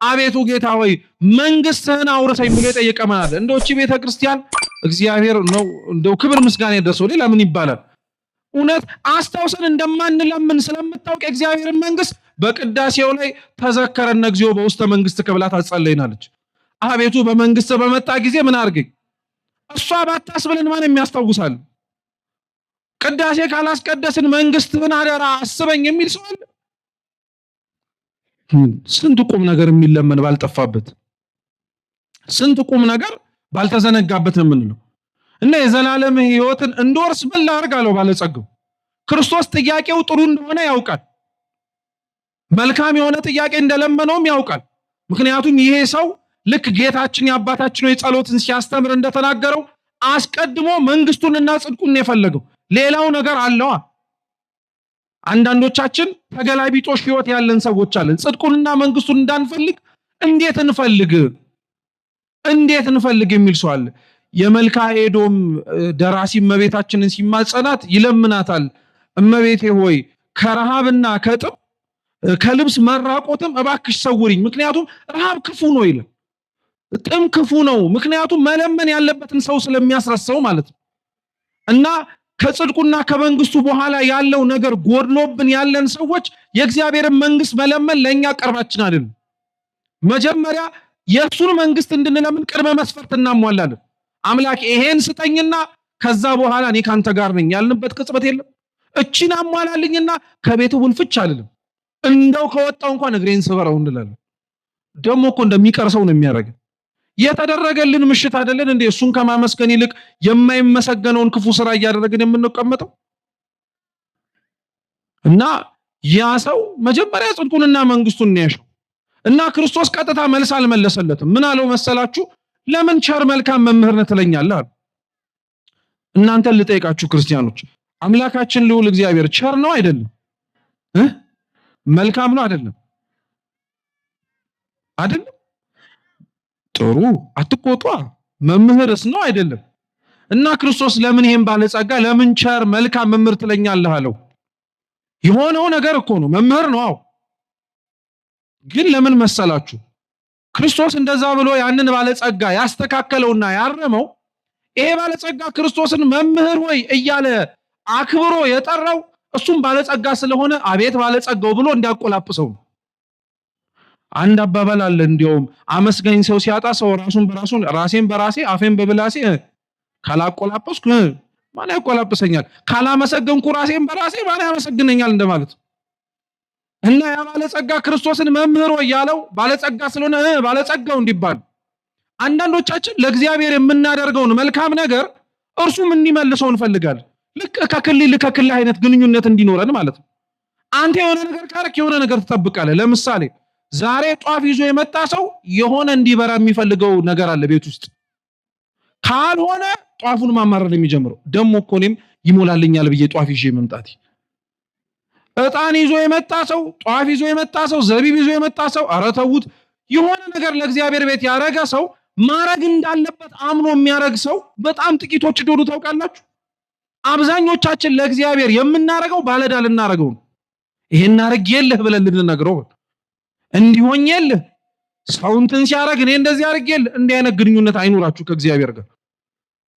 አቤቱ ጌታ ሆይ መንግስትህን አውርሰኝ ብሎ የጠየቀ ማን አለ? እንደው እቺ ቤተ ክርስቲያን እግዚአብሔር ነው እንደው ክብር ምስጋና ይደርሰው ሌላ ምን ይባላል? እውነት አስታውሰን እንደማንለምን ስለምታውቅ እግዚአብሔርን መንግስት በቅዳሴው ላይ ተዘከረነ እግዚኦ በውስተ መንግስት ከብላ ታጸለይናለች። አቤቱ በመንግስት በመጣ ጊዜ ምን አርገኝ? እሷ ባታስብልን ማን የሚያስታውሳል? ቅዳሴ ካላስቀደስን መንግስትህን አደራ አስበኝ የሚል ሰው አለ? ስንት ቁም ነገር የሚለመን ባልጠፋበት፣ ስንት ቁም ነገር ባልተዘነጋበት ነው የምንለው። እና የዘላለም ህይወትን እንድወርስ ምን ላድርግ አለው ባለጸጋው። ክርስቶስ ጥያቄው ጥሩ እንደሆነ ያውቃል። መልካም የሆነ ጥያቄ እንደለመነውም ያውቃል። ምክንያቱም ይሄ ሰው ልክ ጌታችን የአባታችን ሆይ ጸሎትን ሲያስተምር እንደተናገረው አስቀድሞ መንግስቱንና ጽድቁን ነው የፈለገው። ሌላው ነገር አለዋ። አንዳንዶቻችን ተገላቢጦሽ ህይወት ያለን ሰዎች አለን። ጽድቁንና መንግስቱን እንዳንፈልግ እንዴት እንፈልግ የሚል ሰው አለ። የመልካ ኤዶም ደራሲ እመቤታችንን ሲማጸናት ይለምናታል። እመቤቴ ሆይ ከረሃብና ከጥም ከልብስ መራቆትም እባክሽ ሰውሪኝ፣ ምክንያቱም ረሃብ ክፉ ነው ይላል። ጥም ክፉ ነው፣ ምክንያቱም መለመን ያለበትን ሰው ስለሚያስረሳው ማለት ነው። እና ከጽድቁና ከመንግስቱ በኋላ ያለው ነገር ጎድሎብን ያለን ሰዎች የእግዚአብሔርን መንግስት መለመን ለኛ ቅርባችን አይደለም። መጀመሪያ የእሱን መንግስት እንድንለምን ቅድመ መስፈርት እናሟላለን። አምላክ ይሄን ስጠኝና ከዛ በኋላ እኔ ካንተ ጋር ነኝ ያልንበት ቅጽበት የለም። እቺን አሟላልኝና ከቤቱ ውልፍች አልልም፣ እንደው ከወጣው እንኳን እግሬን ስበረው እንላለን። ደሞ እኮ እንደሚቀር ሰው ነው የሚያደርገን። የተደረገልን ምሽት አይደለን እንዴ? እሱን ከማመስገን ይልቅ የማይመሰገነውን ክፉ ስራ እያደረግን የምንቀመጠው። እና ያ ሰው መጀመሪያ ጽድቁንና መንግስቱን ነው ያሸው። እና ክርስቶስ ቀጥታ መልስ አልመለሰለትም። ምን አለው መሰላችሁ? ለምን ቸር መልካም መምህር ነህ ትለኛለህ አለ። እናንተን ልጠይቃችሁ ክርስቲያኖች፣ አምላካችን ልዑል እግዚአብሔር ቸር ነው አይደለም? መልካም ነው አይደለም? አይደለም? ጥሩ አትቆጧ። መምህርስ ነው አይደለም? እና ክርስቶስ ለምን ይሄን ባለጸጋ ለምን ቸር መልካም መምህር ትለኛለህ አለው? የሆነው ነገር እኮ ነው፣ መምህር ነው። አዎ፣ ግን ለምን መሰላችሁ? ክርስቶስ እንደዛ ብሎ ያንን ባለጸጋ ያስተካከለውና ያረመው ይሄ ባለጸጋ ክርስቶስን መምህር ሆይ እያለ አክብሮ የጠራው እሱም ባለጸጋ ስለሆነ አቤት ባለጸጋው ብሎ እንዲያቆላጵሰው ነው። አንድ አባባል አለ እንዲያውም አመስጋኝ ሰው ሲያጣ ሰው ራሴን በራሴ አፌን በብላሴ ካላቆላጵስኩ ማን ያቆላጵሰኛል? ካላመሰገንኩ ራሴን በራሴ ማን ያመሰግነኛል እንደማለት። እና ያ ባለጸጋ ክርስቶስን መምህር ሆይ ያለው ባለጸጋ ስለሆነ ባለጸጋው እንዲባል። አንዳንዶቻችን ለእግዚአብሔር የምናደርገውን መልካም ነገር እርሱም እንዲመልሰው እንፈልጋለን። ልክ ከክልል አይነት ግንኙነት እንዲኖረን ማለት ነው። አንተ የሆነ ነገር ካረክ የሆነ ነገር ትጠብቃለህ። ለምሳሌ ዛሬ ጧፍ ይዞ የመጣ ሰው የሆነ እንዲበራ የሚፈልገው ነገር አለ ቤት ውስጥ። ካልሆነ ጧፉን ማማረር የሚጀምረው ደሞ እኮ እኔም ይሞላልኛል ብዬ ጧፍ ይዤ መምጣት። እጣን ይዞ የመጣ ሰው፣ ጧፍ ይዞ የመጣ ሰው፣ ዘቢብ ይዞ የመጣ ሰው፣ ኧረ ተውት። የሆነ ነገር ለእግዚአብሔር ቤት ያረገ ሰው ማረግ እንዳለበት አምኖ የሚያረግ ሰው በጣም ጥቂቶች እንደሆኑ ታውቃላችሁ። አብዛኞቻችን ለእግዚአብሔር የምናረገው ባለዳ ልናረገው ነው። ይሄን አርግ የለህ ብለን ልንነግረው እንዲሆን የለህ ሰውንትን ሲያረግ እኔ እንደዚህ አርግ የለህ። እንዲህ አይነት ግንኙነት አይኖራችሁ ከእግዚአብሔር ጋር።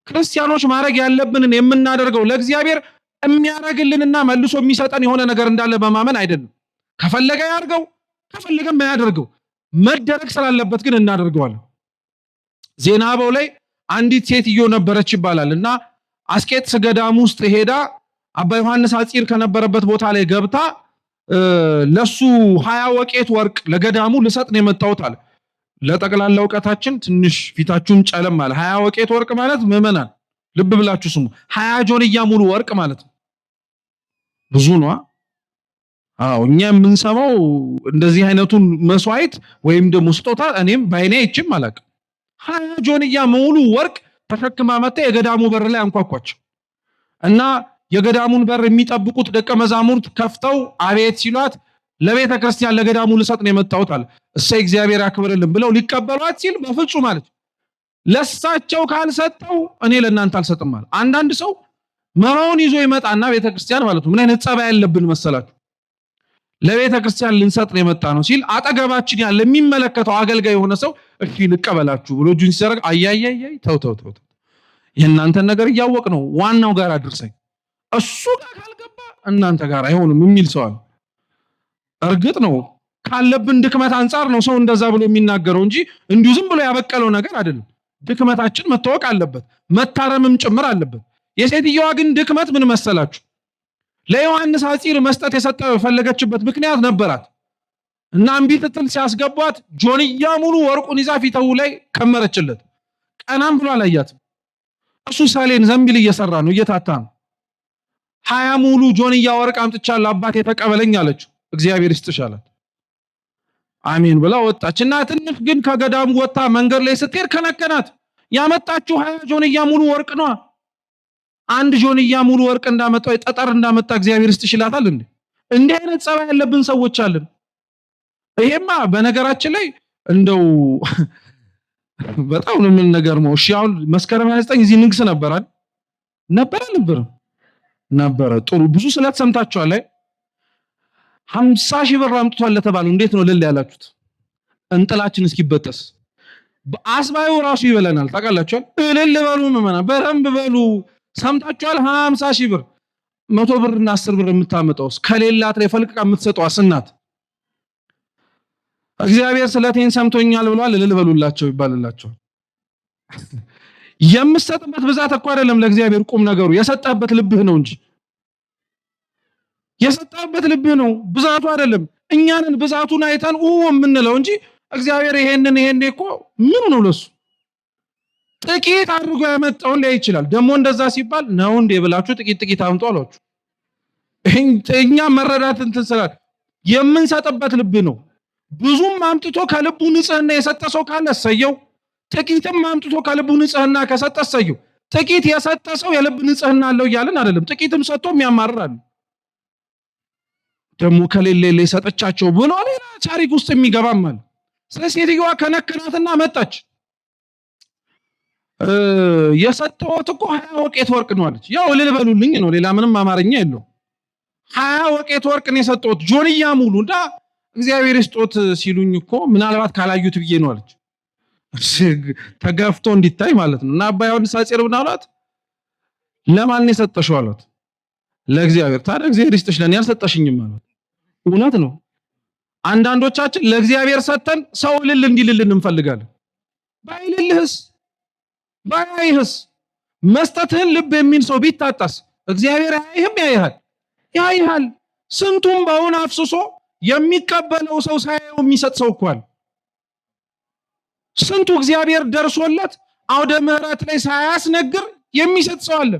ክርስቲያኖች ማረግ ያለብንን የምናደርገው ለእግዚአብሔር የሚያረግልንና መልሶ የሚሰጠን የሆነ ነገር እንዳለ በማመን አይደለም። ከፈለገ ያርገው ከፈለገም ያደርገው፣ መደረግ ስላለበት ግን እናደርገዋለን። ዜና አበው ላይ አንዲት ሴትዮ ነበረች ይባላል እና አስቄጥስ ገዳም ውስጥ ሄዳ አባ ዮሐንስ አጺር ከነበረበት ቦታ ላይ ገብታ ለሱ 20 ወቄት ወርቅ ለገዳሙ ልሰጥ ነው የመጣሁት አለ። ለጠቅላላ ዕውቀታችን ትንሽ ፊታችሁን ጨለም አለ። 20 ወቄት ወርቅ ማለት ምዕመናን ልብ ብላችሁ ስሙ፣ 20 ጆንያ ሙሉ ወርቅ ማለት ነው። ብዙ ነው። አዎ፣ እኛ የምንሰማው እንደዚህ አይነቱን መስዋዕት ወይም ደግሞ ስጦታ እኔም ባይኔ አይቼም አላውቅም። 20 ጆንያ ሙሉ ወርቅ ተሸክማ መጣ። የገዳሙ በር ላይ አንኳኳቸው እና የገዳሙን በር የሚጠብቁት ደቀ መዛሙርት ከፍተው አቤት ሲሏት ለቤተ ክርስቲያን ለገዳሙ ልሰጥ ነው የመጣሁት አለ። እሰይ እግዚአብሔር ያክብርልን ብለው ሊቀበሏት ሲል በፍጹም ማለት ለሳቸው ካልሰጠው እኔ ለእናንተ አልሰጥም ማለት። አንዳንድ ሰው መባውን ይዞ ይመጣና ቤተ ክርስቲያን ማለት ነው ምን አይነት ጸባይ ያለብን መሰላችሁ? ለቤተ ክርስቲያን ልንሰጥ ነው የመጣ ነው ሲል አጠገባችን ያለ የሚመለከተው አገልጋይ የሆነ ሰው እሺ ልቀበላችሁ ብሎ እጁን ሲዘረግ አያያያይ ተው የእናንተን ነገር እያወቅ ነው ዋናው ጋር አድርሰኝ፣ እሱ ጋር ካልገባ እናንተ ጋር አይሆንም የሚል ሰው አለ። እርግጥ ነው ካለብን ድክመት አንፃር ነው ሰው እንደዛ ብሎ የሚናገረው እንጂ እንዲሁ ዝም ብሎ ያበቀለው ነገር አይደለም። ድክመታችን መታወቅ አለበት፣ መታረምም ጭምር አለበት። የሴትየዋ ግን ድክመት ምን መሰላችሁ? ለዮሐንስ ሐፂር መስጠት የፈለገችበት ምክንያት ነበራት እና እምቢ ስትል ሲያስገቧት ጆንያ ሙሉ ወርቁን ይዛ ፊተው ላይ ከመረችለት። ቀናም ብሎ አላያትም። እሱ ሳሌን ዘንቢል እየሰራ ነው፣ እየታታ ነው። 20 ሙሉ ጆንያ ወርቅ አምጥቻለሁ አባቴ ተቀበለኝ አለችው። እግዚአብሔር ይስጥሽ አላት። አሜን ብላ ወጣችና ትንሽ ግን ከገዳሙ ወጣ መንገድ ላይ ስትሄድ ከነከናት። ያመጣችው 20 ጆንያ ሙሉ ወርቅ ነው። አንድ ጆንያ ሙሉ ወርቅ እንዳመጣው ጠጠር እንዳመጣ እግዚአብሔር ይስጥሽ ይላታል እንዴ? እንዲህ አይነት ጸባይ ያለብን ሰዎች አለን። ይሄማ በነገራችን ላይ እንደው በጣም ምን ነገር ነው። እሺ አሁን መስከረም 29 እዚህ ንግስ ነበር አይደል? ነበረ። ጥሩ ብዙ ስለት ሰምታችኋል። 50 ሺህ ብር አምጥቷል ለተባለው እንዴት ነው ልል ያላችሁት? እንጥላችን እስኪበጠስ በአስባዩ ራሱ ይበለናል። ታውቃላችኋል? እልል በሉ ምመና በረምብ በሉ። ሰምታችኋል? 50 ሺህ ብር 100 ብርና 10 ብር የምታመጣውስ ከሌላት ላይ ፈልቅቃ የምትሰጠው አስናት። እግዚአብሔር ስለቴን ሰምቶኛል ብሏል እልል በሉላቸው ይባልላቸው። የምትሰጥበት ብዛት እኮ አይደለም ለእግዚአብሔር ቁም ነገሩ፣ የሰጠህበት ልብህ ነው እንጂ የሰጠህበት ልብህ ነው ብዛቱ አይደለም። እኛንን ብዛቱን አይተን የምንለው እንጂ እግዚአብሔር ይሄን እኮ ምን ነው ለሱ ጥቂት አድርጎ ያመጣውን ላይ ይችላል። ደግሞ እንደዛ ሲባል ነው እንዴ ብላችሁ ጥቂት አምጡ አሏችሁ። እኛ መረዳት እንትን ስላል የምንሰጥበት ልብ ነው። ብዙም አምጥቶ ከልቡ ንጽህና የሰጠ ሰው ካለ ሰየው፣ ጥቂትም አምጥቶ ከልቡ ንጽህና ከሰጠ ሰየው። ጥቂት የሰጠ ሰው የልብ ንጽህና አለው እያልን አይደለም። ጥቂትም ሰጥቶ የሚያማርራል ደግሞ ከሌለ ሰጠቻቸው ብሎ ሌላ ታሪክ ውስጥ የሚገባም አለ። ስለዚህ ሴትዮዋ ከነከናትና መጣች። የሰጠሁት እኮ 20 ወቄት ወርቅ ነው አለች። ያው እልል በሉልኝ ነው፣ ሌላ ምንም አማርኛ የለው። 20 ወቄት ወርቅ ነው የሰጠሁት ጆንያ ሙሉና እግዚአብሔር ይስጦት ሲሉኝ እኮ ምናልባት ካላዩት ብዬ ነው አለች። ተገፍቶ እንዲታይ ማለት ነው። እና አባ ዮሐንስ ሐፂር ምን አሏት? ለማን ነው የሰጠሽው አሏት። ለእግዚአብሔር። ታዲያ እግዚአብሔር ይስጥሽ ለኔ ያልሰጠሽኝም ማለት እውነት ነው። አንዳንዶቻችን ለእግዚአብሔር ሰጠን ሰው እልል እንዲልልን እንፈልጋለን። ባይልህስ መስጠትህን ልብ የሚል ሰው ቢታጣስ እግዚአብሔር ያይሃል። ስንቱም በእውን አፍስሶ የሚቀበለው ሰው ሳይው የሚሰጥ ሰው እኮ አለ። ስንቱ እግዚአብሔር ደርሶለት አውደ ምሕረት ላይ ሳያስነግር የሚሰጥ ሰው አለ።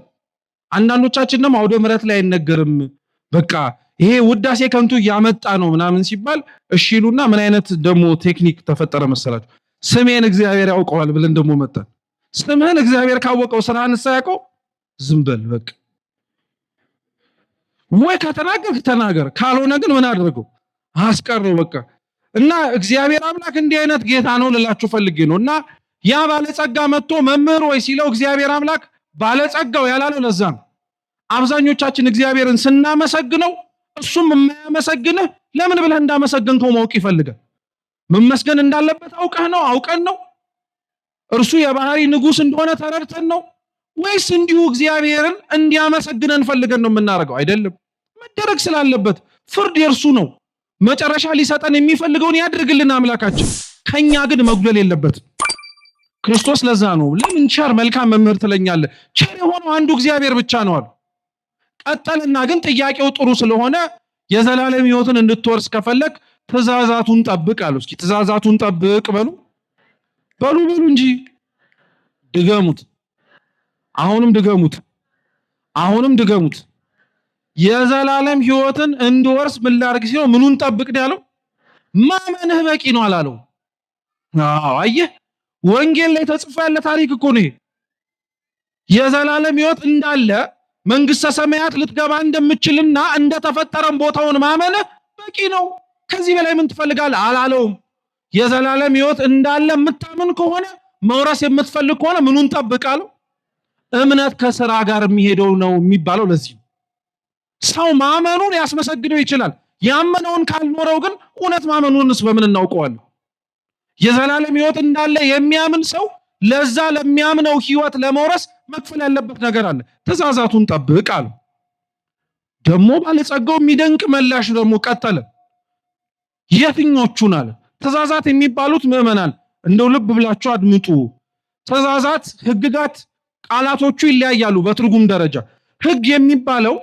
አንዳንዶቻችን ደግሞ አውደ ምሕረት ላይ አይነገርም፣ በቃ ይሄ ውዳሴ ከንቱ ያመጣ ነው ምናምን ሲባል እሺ ይሉና ምን አይነት ደግሞ ቴክኒክ ተፈጠረ መሰላችሁ? ስሜን እግዚአብሔር ያውቀዋል ብለን ደግሞ መጣን። ስምህን እግዚአብሔር ካወቀው ስራህን ሳያውቀው ዝም በል በቃ። ወይ ከተናገርክ ተናገር፣ ካልሆነ ግን ምን አድርገው አስቀረው በቃ። እና እግዚአብሔር አምላክ እንዲህ አይነት ጌታ ነው ልላችሁ ፈልጌ ነው። እና ያ ባለጸጋ መጥቶ መምህር ወይ ሲለው እግዚአብሔር አምላክ ባለጸጋው ያላለው ለዛ ነው። አብዛኞቻችን እግዚአብሔርን ስናመሰግነው እሱም የማያመሰግንህ ለምን ብለህ እንዳመሰግንከው ማወቅ ይፈልጋል። መመስገን እንዳለበት አውቀን ነው እርሱ የባህሪ ንጉስ እንደሆነ ተረድተን ነው ወይስ እንዲሁ እግዚአብሔርን እንዲያመሰግነን ፈልገን ነው የምናደርገው? አይደለም። መደረግ ስላለበት ፍርድ የእርሱ ነው። መጨረሻ ሊሰጠን የሚፈልገውን ያድርግልን አምላካችን። ከኛ ግን መጉደል የለበትም። ክርስቶስ ለዛ ነው ለምን ቸር መልካም መምህር ትለኛለህ? ቸር የሆነው አንዱ እግዚአብሔር ብቻ ነው አሉ። ቀጠልና ግን ጥያቄው ጥሩ ስለሆነ የዘላለም ሕይወትን እንድትወርስ ከፈለክ ትእዛዛቱን ጠብቅ አሉ። እስኪ ትእዛዛቱን ጠብቅ በሉ እንጂ ድገሙት። አሁንም ድገሙት። የዘላለም ሕይወትን እንድወርስ ምን ላድርግ ሲለው ምኑን ጠብቅ ነው ያለው? ማመንህ በቂ ነው አላለው። አየህ ወንጌል ላይ ተጽፎ ያለ ታሪክ እኮ ነው። የዘላለም ሕይወት እንዳለ መንግስተ ሰማያት ልትገባ እንደምችልና እንደተፈጠረም ቦታውን ማመንህ በቂ ነው። ከዚህ በላይ ምን ትፈልጋለህ አላለውም። የዘላለም ሕይወት እንዳለ የምታምን ከሆነ መውረስ የምትፈልግ ከሆነ ምኑን ጠብቃለሁ? እምነት ከሥራ ጋር የሚሄደው ነው የሚባለው ለዚህ ነው። ሰው ማመኑን ያስመሰግነው ይችላል። ያመነውን ካልኖረው ግን እውነት ማመኑንስ በምን እናውቀዋለን? የዘላለም ሕይወት እንዳለ የሚያምን ሰው ለዛ ለሚያምነው ሕይወት ለመውረስ መክፈል ያለበት ነገር አለ። ትእዛዛቱን ጠብቅ አለ። ደግሞ ባለጸጋው የሚደንቅ መላሽ ደግሞ ቀጠለ። የትኞቹን አለ? ትእዛዛት የሚባሉት ምዕመናን እንደው ልብ ብላችሁ አድምጡ። ትእዛዛት፣ ህግጋት ቃላቶቹ ይለያያሉ በትርጉም ደረጃ። ህግ የሚባለው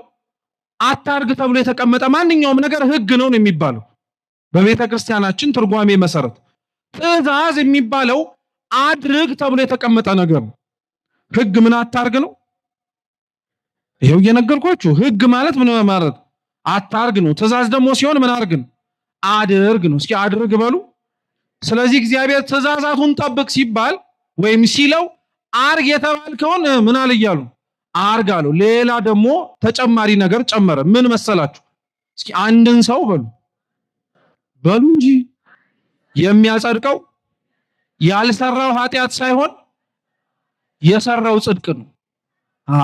አታርግ ተብሎ የተቀመጠ ማንኛውም ነገር ህግ ነው የሚባለው በቤተ ክርስቲያናችን ትርጓሜ መሰረት። ትእዛዝ የሚባለው አድርግ ተብሎ የተቀመጠ ነገር ነው። ህግ ምን አታርግ ነው? ይሄው እየነገርኳችሁ። ህግ ማለት ምን ማለት? አታርግ ነው። ትእዛዝ ደግሞ ሲሆን ምን አርግ ነው? አድርግ ነው። እስኪ አድርግ በሉ። ስለዚህ እግዚአብሔር ትእዛዛቱን ጠብቅ ሲባል ወይም ሲለው አርግ የተባልከውን ምን አለ እያሉ አርግ አለው። ሌላ ደግሞ ተጨማሪ ነገር ጨመረ። ምን መሰላችሁ? እስኪ አንድን ሰው በሉ እንጂ የሚያጸድቀው ያልሰራው ኃጢአት ሳይሆን የሰራው ጽድቅ ነው።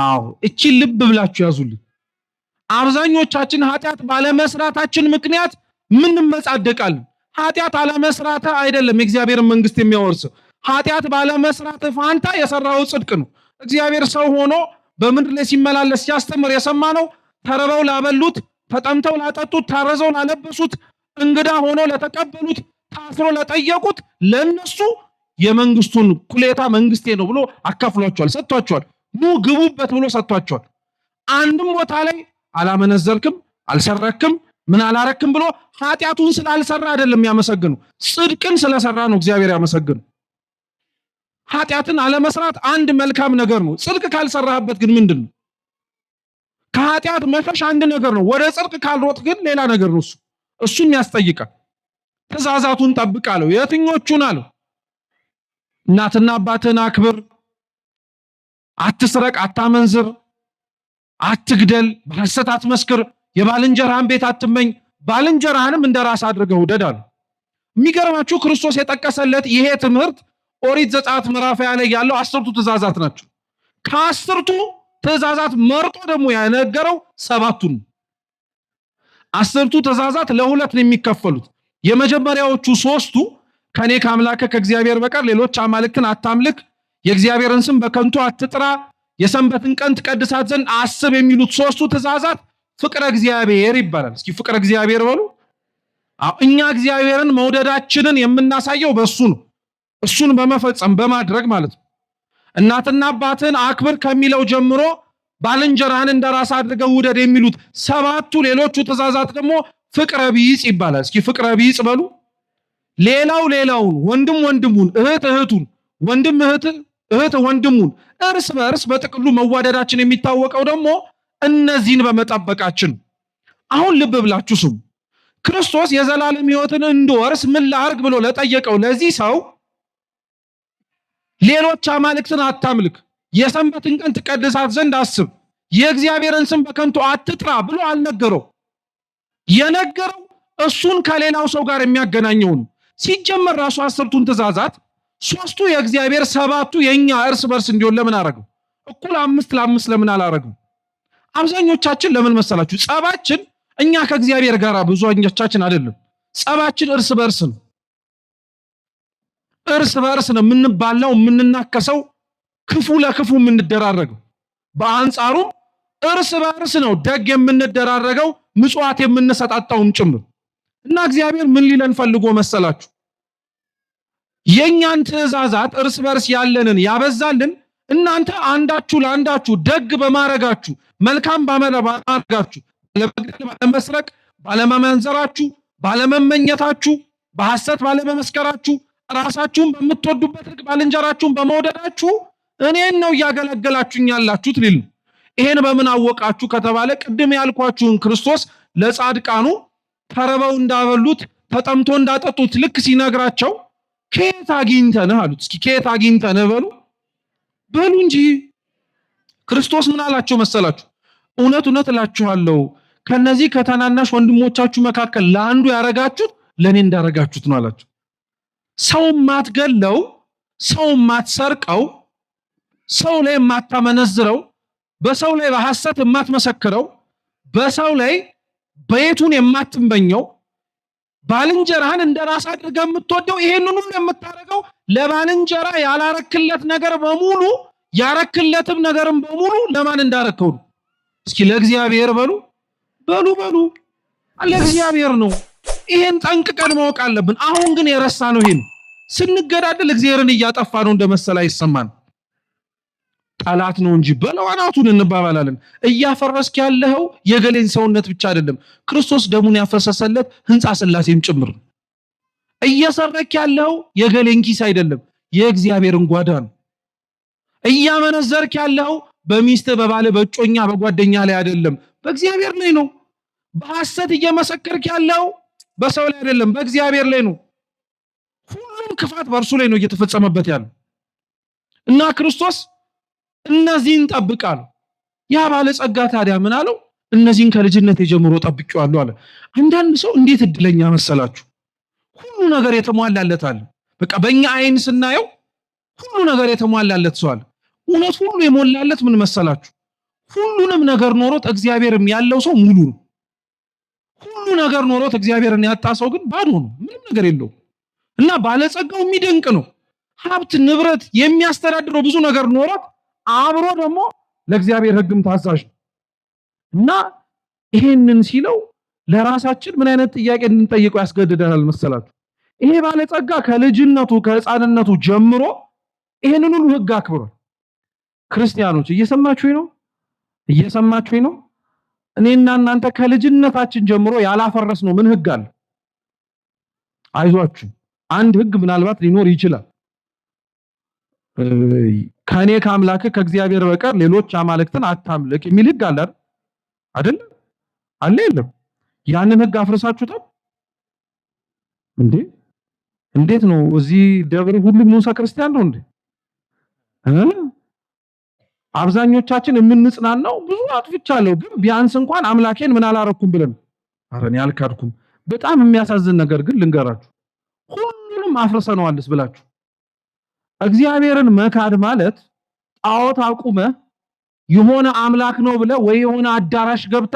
አዎ እቺ ልብ ብላችሁ ያዙልኝ። አብዛኞቻችን ኃጢአት ባለመስራታችን ምክንያት ምን እንመጻደቃለን? ኃጢአት አለመስራት አይደለም የእግዚአብሔርን መንግስት የሚያወርስ። ኃጢአት ባለመስራት ፋንታ የሰራው ጽድቅ ነው። እግዚአብሔር ሰው ሆኖ በምድር ላይ ሲመላለስ ሲያስተምር የሰማነው ተርበው ላበሉት፣ ተጠምተው ላጠጡት፣ ታረዘው ላለበሱት፣ እንግዳ ሆኖ ለተቀበሉት፣ ታስሮ ለጠየቁት ለነሱ የመንግስቱን ኩሌታ መንግስቴ ነው ብሎ አካፍሏቸዋል፣ ሰጥቷቸዋል። ኑ ግቡበት ብሎ ሰጥቷቸዋል። አንድም ቦታ ላይ አላመነዘርክም፣ አልሰረክም፣ ምን አላረክም ብሎ ኃጢአቱን ስላልሰራ አይደለም ያመሰግኑ፣ ጽድቅን ስለሰራ ነው እግዚአብሔር ያመሰግኑ። ኃጢአትን አለመስራት አንድ መልካም ነገር ነው። ጽድቅ ካልሰራህበት ግን ምንድነው? ከኃጢአት መሸሽ አንድ ነገር ነው። ወደ ጽድቅ ካልሮጥ ግን ሌላ ነገር ነው። እሱም ያስጠይቃል። ትእዛዛቱን ጠብቃለሁ። የትኞቹን አለው? እናትና አባትህን አክብር፣ አትስረቅ፣ አታመንዝር፣ አትግደል፣ በሐሰት አትመስክር፣ የባልንጀራህን ቤት አትመኝ፣ ባልንጀራህንም እንደራስ አድርገህ ውደድ አለ። የሚገርማችሁ ክርስቶስ የጠቀሰለት ይሄ ትምህርት ኦሪት ዘጸአት ምዕራፍ 20 ላይ ያለው 10ቱ ትእዛዛት ናቸው። ከ10ቱ ትእዛዛት መርጦ ደግሞ ያነገረው 7ቱን። 10ቱ ትእዛዛት ለሁለት ነው የሚከፈሉት። የመጀመሪያዎቹ 3ቱ ከኔ ከአምላክህ ከእግዚአብሔር በቀር ሌሎች አማልክትን አታምልክ፣ የእግዚአብሔርን ስም በከንቱ አትጥራ፣ የሰንበትን ቀን ትቀድሳት ዘንድ አስብ የሚሉት 3ቱ ትእዛዛት ፍቅረ እግዚአብሔር ይባላል። እስኪ ፍቅረ እግዚአብሔር በሉ። እኛ እግዚአብሔርን መውደዳችንን የምናሳየው በሱ ነው። እሱን በመፈጸም በማድረግ ማለት ነው። እናትና አባትን አክብር ከሚለው ጀምሮ ባልንጀራህን እንደራስ አድርገህ ውደድ የሚሉት 7ቱ ሌሎቹ ትእዛዛት ደግሞ ፍቅረ ቢጽ ይባላል። እስኪ ፍቅረ ቢጽ በሉ። ሌላውን ወንድም ወንድሙን፣ እህት እህቱን፣ ወንድም እህት ወንድሙን እርስ በእርስ በጥቅሉ መዋደዳችን የሚታወቀው ደግሞ እነዚህን በመጠበቃችን። አሁን ልብ ብላችሁ ስሙ። ክርስቶስ የዘላለም ሕይወትን እንድወርስ ምን ላርግ ብሎ ለጠየቀው ለዚህ ሰው ሌሎች አማልክትን አታምልክ፣ የሰንበትን ቀን ትቀድሳት ዘንድ አስብ፣ የእግዚአብሔርን ስም በከንቱ አትጥራ ብሎ አልነገረው። የነገረው እሱን ከሌላው ሰው ጋር የሚያገናኘው ነው። ሲጀመር ራሱ 10ቱን ትእዛዛት 3ቱ የእግዚአብሔር 7ቱ የኛ እርስ በርስ እንዲሆን ለምን አረገው? እኩል 5 ለ5 ለምን አላረገው? አብዛኞቻችን ለምን መሰላችሁ? ጸባችን እኛ ከእግዚአብሔር ጋር ብዙዎቻችን አይደለም። ጸባችን እርስ በርስ ነው። እርስ በርስ ነው የምንባለው፣ የምንናከሰው፣ ክፉ ለክፉ የምንደራረገው። በአንጻሩ እርስ በርስ ነው ደግ የምንደራረገው፣ ምጽዋት የምንሰጣጣውም ጭምር። እና እግዚአብሔር ምን ሊለን ፈልጎ መሰላችሁ? የኛን ትእዛዛት እርስ በርስ ያለንን ያበዛልን እናንተ አንዳችሁ ለአንዳችሁ ደግ በማረጋችሁ፣ መልካም በማረጋችሁ፣ ባለመግደል፣ ባለመስረቅ፣ ባለመመንዘራችሁ፣ ባለመመኘታችሁ፣ በሐሰት ባለመመስከራችሁ፣ ራሳችሁን በምትወዱበት ልክ ባልንጀራችሁን በመውደዳችሁ እኔን ነው እያገለገላችሁኝ ያላችሁት ሊል። ይሄን በምን አወቃችሁ ከተባለ ቅድም ያልኳችሁን ክርስቶስ ለጻድቃኑ ተርበው እንዳበሉት ተጠምቶ እንዳጠጡት ልክ ሲነግራቸው ከየት አግኝተንህ አሉት። እስኪ ከየት አግኝተንህ በሉ እንጂ። ክርስቶስ ምን አላቸው መሰላችሁ? እውነት እውነት እላችኋለሁ ከነዚህ ከተናናሽ ወንድሞቻችሁ መካከል ለአንዱ ያረጋችሁት ለኔ እንዳረጋችሁት ነው አላቸው። ሰው ማትገለው፣ ሰው ማትሰርቀው፣ ሰው ላይ ማታመነዝረው፣ በሰው ላይ በሐሰት የማትመሰክረው፣ በሰው ላይ በየቱን የማትመኘው፣ ባልንጀራህን እንደራስ አድርገህ የምትወደው፣ ይሄንን ሁሉ የምታረገው ለባልንጀራ ያላረክለት ነገር በሙሉ ያረክለትም ነገርም በሙሉ ለማን እንዳረከው ነው? እስኪ ለእግዚአብሔር በሉ። ለእግዚአብሔር ነው። ይሄን ጠንቅቀን ማወቅ አለብን። አሁን ግን የረሳነው ይሄን ስንገዳደል እግዚአብሔርን እያጠፋ ነው እንደመሰለ አይሰማን። ጠላት ነው እንጂ በለዋናቱን እንባባላለን። እያፈረስክ ያለው የገሌን ሰውነት ብቻ አይደለም፣ ክርስቶስ ደሙን ያፈሰሰለት ህንጻ ሥላሴም ጭምር። እየሰረክ ያለው የገሌን ኪስ አይደለም፣ የእግዚአብሔርን ጓዳ ነው። እያመነዘርክ ያለው በሚስት በባለ በጮኛ በጓደኛ ላይ አይደለም፣ በእግዚአብሔር ላይ ነው። በሐሰት እየመሰከርክ ያለው በሰው ላይ አይደለም፣ በእግዚአብሔር ላይ ነው። ሁሉም ክፋት በእርሱ ላይ ነው እየተፈጸመበት ያለው እና ክርስቶስ እነዚህን ጠብቃል። ያ ባለጸጋ ታዲያ ምን አለው? እነዚህን ከልጅነት ጀምሮ ጠብቄዋለሁ አለ። አንዳንድ ሰው እንዴት እድለኛ መሰላችሁ! ሁሉ ነገር የተሟላለት አለ። በቃ በእኛ አይን ስናየው ሁሉ ነገር የተሟላለት ሰው አለ። እውነት ሁሉ የሞላለት ምን መሰላችሁ? ሁሉንም ነገር ኖሮት እግዚአብሔርም ያለው ሰው ሙሉ ነው። ሁሉ ነገር ኖሮት እግዚአብሔርን ያጣ ሰው ግን ባዶ ነው፣ ምንም ነገር የለውም። እና ባለጸጋው የሚደንቅ ነው። ሀብት ንብረት የሚያስተዳድረው ብዙ ነገር ኖሮት አብሮ ደግሞ ለእግዚአብሔር ሕግም ታዛዥ ነው። እና ይሄንን ሲለው ለራሳችን ምን አይነት ጥያቄ እንድንጠይቀው ያስገድደናል መሰላችሁ? ይሄ ባለጸጋ ከልጅነቱ ከሕፃንነቱ ጀምሮ ይሄንን ሁሉ ሕግ አክብሯል። ክርስቲያኖች እየሰማችሁኝ ነው? እየሰማችሁኝ ነው? እኔና እናንተ ከልጅነታችን ጀምሮ ያላፈረስነው ምን ሕግ አለ? አይዟችሁ፣ አንድ ሕግ ምናልባት ሊኖር ይችላል። ከኔ ከአምላክ ከእግዚአብሔር በቀር ሌሎች አማልክትን አታምልክ የሚል ሕግ አለ አይደል? አለ የለም? ያንን ሕግ አፍርሳችሁታል እንዴ? እንዴት ነው? እዚህ ደብር ሁሉም ሙሳ ክርስቲያን ነው እንዴ? አብዛኞቻችን የምንጽናናው ብዙ አጥፍቻለሁ ግን ቢያንስ እንኳን አምላኬን ምን አላረኩም ብለን፣ ኧረ እኔ አልካድኩም። በጣም የሚያሳዝን ነገር ግን ልንገራችሁ፣ ሁሉንም አፍርሰነዋልስ ብላችሁ እግዚአብሔርን መካድ ማለት ጣዖት አቁመ የሆነ አምላክ ነው ብለ ወይ የሆነ አዳራሽ ገብተ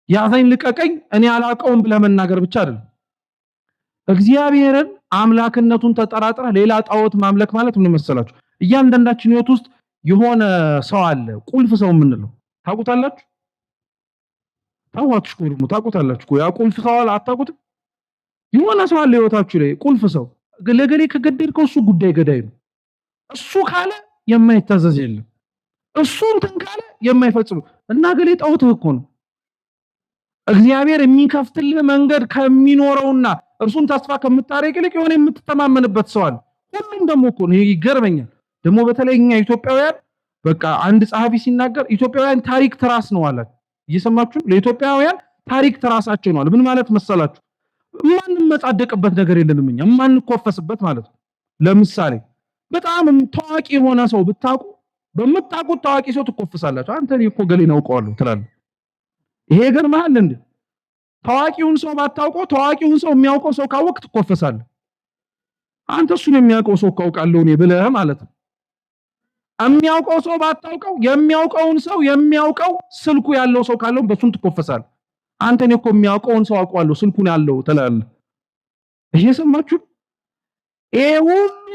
ያዘኝ ልቀቀኝ እኔ አላውቀውም ብለ መናገር ብቻ አይደለም። እግዚአብሔርን አምላክነቱን ተጠራጥረ ሌላ ጣዖት ማምለክ ማለት ምን መሰላችሁ? እያንዳንዳችን ህይወት ውስጥ የሆነ ሰው አለ፣ ቁልፍ ሰው የምንለው ታውቁታላችሁ? ታውቃችሁ ደግሞ ታውቁታላችሁ? ያ ቁልፍ ሰው አለ፣ አታውቁትም? የሆነ ሰው አለ ህይወታችሁ ላይ ቁልፍ ሰው። ለገሌ ከገደልከው እሱ ጉዳይ ገዳይ ነው። እሱ ካለ የማይታዘዝ የለም። እሱ እንትን ካለ የማይፈጽም እና ገሌ ጣዖት እኮ ነው። እግዚአብሔር የሚከፍትልህ መንገድ ከሚኖረውና እርሱን ተስፋ ከምታረቅ ይልቅ የሆነ የምትተማመንበት ሰው አለ። ሁሉም ደግሞ እኮ ነው። ይገርመኛል ደግሞ በተለይ እኛ ኢትዮጵያውያን በቃ አንድ ጸሐፊ ሲናገር ኢትዮጵያውያን ታሪክ ትራስ ነው አለ። እየሰማችሁ? ለኢትዮጵያውያን ታሪክ ትራሳቸው ነው አለ። ምን ማለት መሰላችሁ? ማንም መጻደቅበት ነገር የለንም እኛ ማንኮፈስበት ማለት ነው። ለምሳሌ በጣም ታዋቂ የሆነ ሰው ብታውቁ በምታውቁት ታዋቂ ሰው ትኮፍሳላችሁ። አንተ እኮ ገሌን አውቀዋለሁ ትላለህ። ይሄ ይገርምሃል እንዴ? ታዋቂውን ሰው ባታውቀው ታዋቂውን ሰው የሚያውቀው ሰው ካወቅ ትኮፈሳለህ። አንተ እሱን የሚያውቀው ሰው ካውቃለሁ እኔ ብለህ ማለት ነው። የሚያውቀው ሰው ባታውቀው የሚያውቀውን ሰው የሚያውቀው ስልኩ ያለው ሰው ካለው በሱን ትኮፈሳለህ። አንተ እኔ እኮ የሚያውቀውን ሰው አውቀዋለሁ ስልኩን ያለው ትላለህ። እየሰማችሁ? ይሄ ሁሉ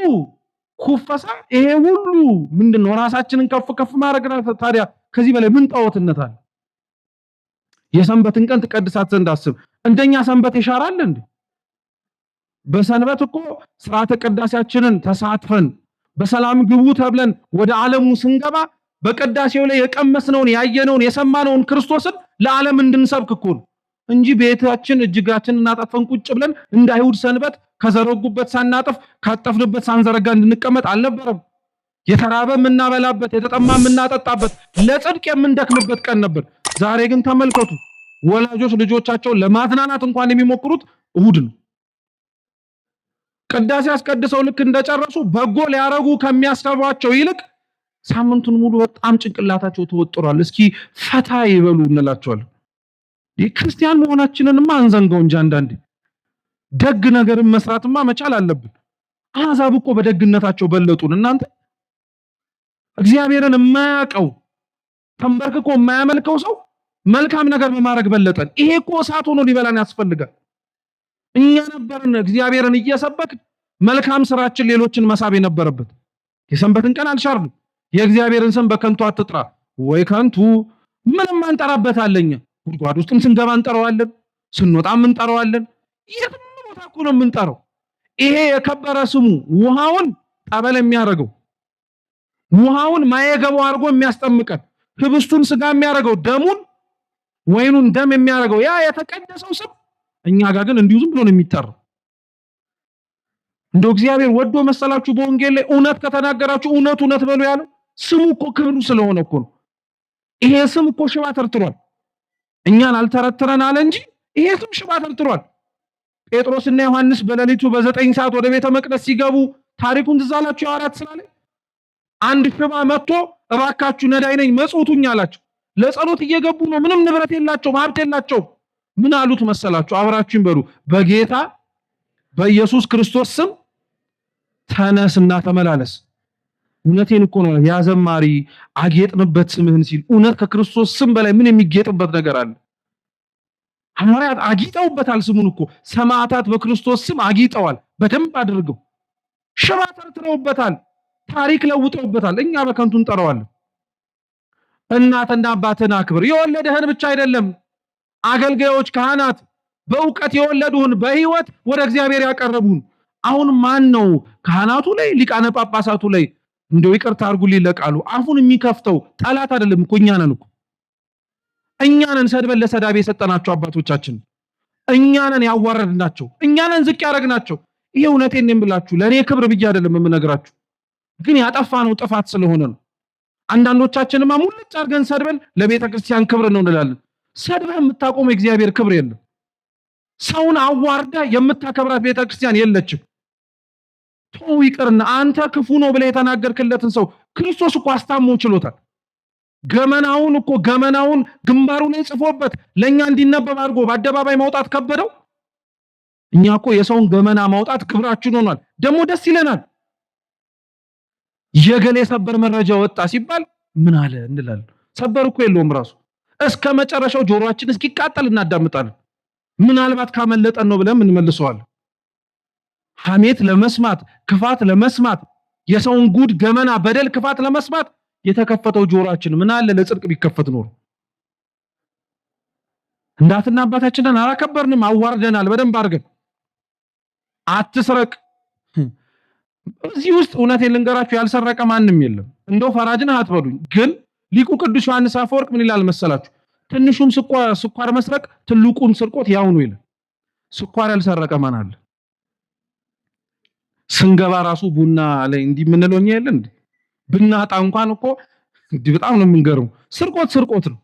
ኩፈሳ፣ ይሄ ሁሉ ምንድነው? ራሳችንን ከፍ ከፍ ማድረግ ነው። ታዲያ ከዚህ በላይ ምን ጣዖትነት አለ? የሰንበትን ቀን ትቀድሳት ዘንድ አስብ። እንደኛ ሰንበት ይሻራል እንዴ? በሰንበት እኮ ስርዓተ ቅዳሴያችንን ተሳትፈን በሰላም ግቡ ተብለን ወደ ዓለሙ ስንገባ በቅዳሴው ላይ የቀመስነውን ያየነውን የሰማነውን ክርስቶስን ለዓለም እንድንሰብክ እኮ ነው እንጂ ቤታችን እጅጋችንን እናጠፈን ቁጭ ብለን እንደ አይሁድ ሰንበት ከዘረጉበት ሳናጠፍ ካጠፍንበት ሳንዘረጋ እንድንቀመጥ አልነበረም። የተራበ የምናበላበት የተጠማ የምናጠጣበት ለጽድቅ የምንደክምበት ቀን ነበር። ዛሬ ግን ተመልከቱ፣ ወላጆች ልጆቻቸውን ለማዝናናት እንኳን የሚሞክሩት እሁድ ነው። ቅዳሴ አስቀድሰው ልክ እንደጨረሱ በጎ ሊያረጉ ከሚያስባቸው ይልቅ ሳምንቱን ሙሉ በጣም ጭንቅላታቸው ተወጥሯል፣ እስኪ ፈታ ይበሉ እንላቸዋለን። ክርስቲያን መሆናችንንማ አንዘንገው እንጂ አንዳንዴ ደግ ነገርን መስራትማ መቻል አለብን። አሕዛብ እኮ በደግነታቸው በለጡን። እናንተ እግዚአብሔርን የማያውቀው ተንበርክኮ የማያመልከው ሰው መልካም ነገር በማድረግ በለጠን። ይሄ እኮ እሳት ሆኖ ሊበላን ያስፈልጋል። እኛ ነበርን እግዚአብሔርን እየሰበክ መልካም ስራችን ሌሎችን መሳብ የነበረበት። የሰንበትን ቀን አልሻርንም። የእግዚአብሔርን ስም በከንቱ አትጥራ። ወይ ከንቱ ምንም አንጠራበታለኝ። ጉድጓድ ውስጥም ስንገባ እንጠራዋለን፣ ስንወጣም እንጠራዋለን። የትም ቦታ እኮ ነው የምንጠራው። ይሄ የከበረ ስሙ ውሃውን ጠበል የሚያደርገው፣ ውሃውን ማየገባው አድርጎ የሚያስጠምቀን፣ ህብስቱን ስጋ የሚያደርገው፣ ደሙን ወይኑን ደም የሚያደርገው ያ የተቀደሰው ስም እኛ ጋር ግን እንዲሁ ዝም ብሎ ነው የሚጠራው። እንደው እግዚአብሔር ወዶ መሰላችሁ በወንጌል ላይ እውነት ከተናገራችሁ እውነት እውነት በሉ ያለው? ስሙ እኮ ክብሩ ስለሆነ እኮ ነው። ይሄ ስም እኮ ሽባ ተርትሯል። እኛን አልተረተረን አለ እንጂ ይሄ ስም ሽባ ተርትሯል። ጴጥሮስና ዮሐንስ በሌሊቱ በ9 ሰዓት ወደ ቤተ መቅደስ ሲገቡ ታሪኩን ትዝ አላችሁ? የሐዋርያት ሥራ ላይ አንድ ሽባ መጥቶ እባካችሁ ነዳይ ነኝ መጽውቱኝ አላቸው። ለጸሎት እየገቡ ነው። ምንም ንብረት የላቸውም፣ ሀብት የላቸውም። ምን አሉት መሰላችሁ? አብራችሁን በሉ፣ በጌታ በኢየሱስ ክርስቶስ ስም ተነስና ተመላለስ። እውነቴን እኮ ነው። ያ ዘማሪ አጌጥንበት ስምህን ሲል እውነት ከክርስቶስ ስም በላይ ምን የሚጌጥበት ነገር አለ? ሐዋርያት አጊጠውበታል ስሙን እኮ። ሰማዕታት በክርስቶስ ስም አጊጠዋል በደንብ አድርገው። ሽባ ተርትረውበታል፣ ታሪክ ለውጠውበታል። እኛ በከንቱ እንጠራዋለን። እናትና አባትን አክብር። የወለደህን ብቻ አይደለም አገልጋዮች፣ ካህናት በእውቀት የወለዱህን በህይወት ወደ እግዚአብሔር ያቀረቡን። አሁን ማን ነው ካህናቱ ላይ ሊቃነ ጳጳሳቱ ላይ እንደው ይቅርታ አድርጉልኝ ለቃሉ አፉን የሚከፍተው? ጠላት አይደለም እኮ እኛ ነን እኮ። እኛ ነን ሰድበን ለሰዳቤ የሰጠናቸው አባቶቻችን፣ እኛ ነን ያዋረድናቸው፣ እኛ ነን ዝቅ ያደረግናቸው። ይሄ እውነቴን ነው ብላችሁ ለኔ ክብር ብዬ አይደለም የምነግራችሁ፣ ግን ያጠፋነው ጥፋት ስለሆነ ነው። አንዳንዶቻችንማ ሙልጭ አድርገን ሰድበን ለቤተ ክርስቲያን ክብር ነው እንላለን። ሰድበህ የምታቆመው የእግዚአብሔር ክብር የለም። ሰውን አዋርዳ የምታከብራት ቤተ ክርስቲያን የለችም። ተው ይቅርና አንተ ክፉ ነው ብለህ የተናገርክለትን ሰው ክርስቶስ እኮ አስታሞ ችሎታል። ገመናውን ግንባሩ ላይ ጽፎበት ለኛ እንዲነበብ አድርጎ በአደባባይ ማውጣት ከበደው። እኛ እኮ የሰውን ገመና ማውጣት ክብራችን ሆኗል። ደግሞ ደስ ይለናል። የገሌ ሰበር መረጃ ወጣ ሲባል ምን አለ እንላለን። ሰበር እኮ የለውም ራሱ። እስከ መጨረሻው ጆሮአችን እስኪቃጠል እናዳምጣለን። ምናልባት ካመለጠን ነው ብለን እንመልሰዋለን። ሐሜት ለመስማት፣ ክፋት ለመስማት፣ የሰውን ጉድ፣ ገመና፣ በደል፣ ክፋት ለመስማት የተከፈተው ጆሮአችን ምን አለ ለጽድቅ ቢከፈት ኖሮ። እናትና አባታችንን አላከበርንም፣ አዋርደናል በደንብ አድርገን። አትስረቅ። እዚህ ውስጥ እውነቴን ልንገራችሁ ያልሰረቀ ማንም የለም። እንደው ፈራጅ ነህ አትበሉኝ። ግን ሊቁ ቅዱስ ዮሐንስ አፈወርቅ ምን ይላል መሰላችሁ? ትንሹም ስኳር መስረቅ ትልቁም ስርቆት ያው ነው ይላል። ስኳር ያልሰረቀ ማን አለ? ስንገባ ራሱ ቡና ላይ እንዲህ የምንለው እኛ የለን እንዴ? ብናጣ እንኳን እኮ በጣም ነው የምንገርመው። ስርቆት ነው።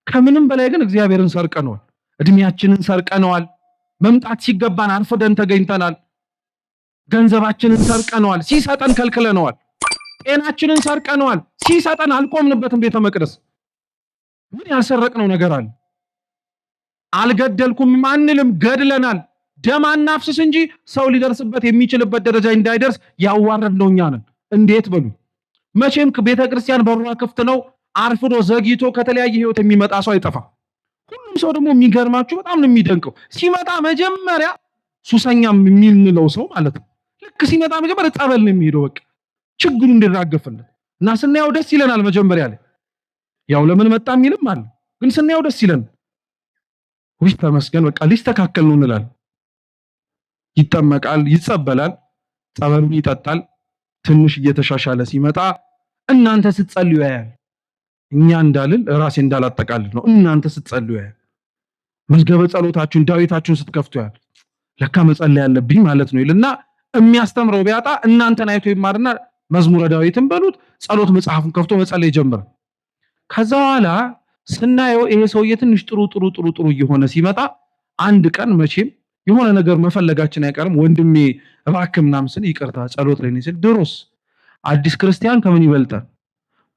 ከምንም በላይ ግን እግዚአብሔርን ሰርቀነዋል። እድሜያችንን ሰርቀነዋል። መምጣት ሲገባን አርፍደን ተገኝተናል። ገንዘባችንን ሰርቀነዋል፣ ሲሰጠን ከልክለነዋል። ጤናችንን ሰርቀነዋል፣ ሲሰጠን አልቆምንበትም ቤተ መቅደስ። ምን ያልሰረቅነው ነገር አለ? አልገደልኩም አንልም፣ ገድለናል። ደም አናፍስስ እንጂ ሰው ሊደርስበት የሚችልበት ደረጃ እንዳይደርስ ያዋረድነው እኛ ነን። እንዴት በሉ። መቼም ቤተ ክርስቲያን በሯ ክፍት ነው። አርፍዶ ዘግይቶ ከተለያየ ህይወት የሚመጣ ሰው አይጠፋም። ሁሉም ሰው ደግሞ የሚገርማችሁ በጣም ነው የሚደንቀው። ሲመጣ መጀመሪያ ሱሰኛ የሚልለው ሰው ማለት ነው። ልክ ሲመጣ መጀመሪያ ጸበል ነው የሚሄደው፣ በቃ ችግሩ እንዲራገፍለት እና ስናየው ደስ ይለናል። መጀመሪያ ላይ ያው ለምን መጣ የሚልም አለ፣ ግን ስናየው ደስ ይለን። ወይ ተመስገን በቃ ሊስተካከል ነው እንላለን። ይጠመቃል፣ ይጸበላል፣ ጸበሉን ይጠጣል። ትንሽ እየተሻሻለ ሲመጣ እናንተ ስትጸልዩ ያያል። እኛ እንዳልል ራሴ እንዳላጠቃልል ነው። እናንተ ስትጸልዩ ያያል። መዝገበ ጸሎታችሁን ዳዊታችሁን ስትከፍቱ ያያል። ለካ መጸለይ ያለብኝ ማለት ነው ይልና የሚያስተምረው ቢያጣ እናንተን አይቶ ይማርና መዝሙረ ዳዊትን በሉት ጸሎት መጽሐፉን ከፍቶ መጸለይ ጀመረ። ከዛ በኋላ ስናየው ይሄ ሰውዬ ትንሽ ጥሩ እየሆነ ሲመጣ አንድ ቀን መቼም የሆነ ነገር መፈለጋችን አይቀርም። ወንድሜ እባክህ ምናምን ስል ይቅርታ ጸሎት ላይ ነኝ ሲል ድሮስ አዲስ ክርስቲያን ከምን ይበልጣል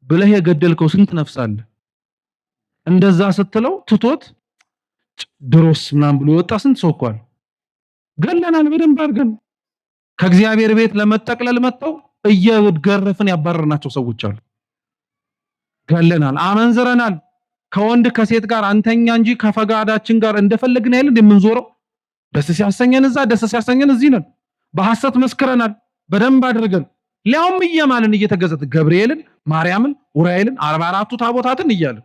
ብለህ የገደልከው ስንት ነፍስ አለ? እንደዛ ስትለው ትቶት ድሮስ ምናምን ብሎ ወጣ። ስንት ሰው እኮ አለ። ገለናል በደንብ አድርገን። ከእግዚአብሔር ቤት ለመጠቅለል መጥተው እየገረፍን ያባረርናቸው ሰዎች አሉ። ገለናል፣ አመንዝረናል። ከወንድ ከሴት ጋር አንተኛ እንጂ ከፈጋዳችን ጋር እንደፈለግን አይደል እንደምንዞረው። ደስ ሲያሰኘን እዛ፣ ደስ ሲያሰኘን እዚህ ነን። በሐሰት መስክረናል በደንብ አድርገን። ሊያውም እየማልን እየተገዘት ገብርኤልን፣ ማርያምን፣ ኡራኤልን 44ቱ ታቦታትን እያልን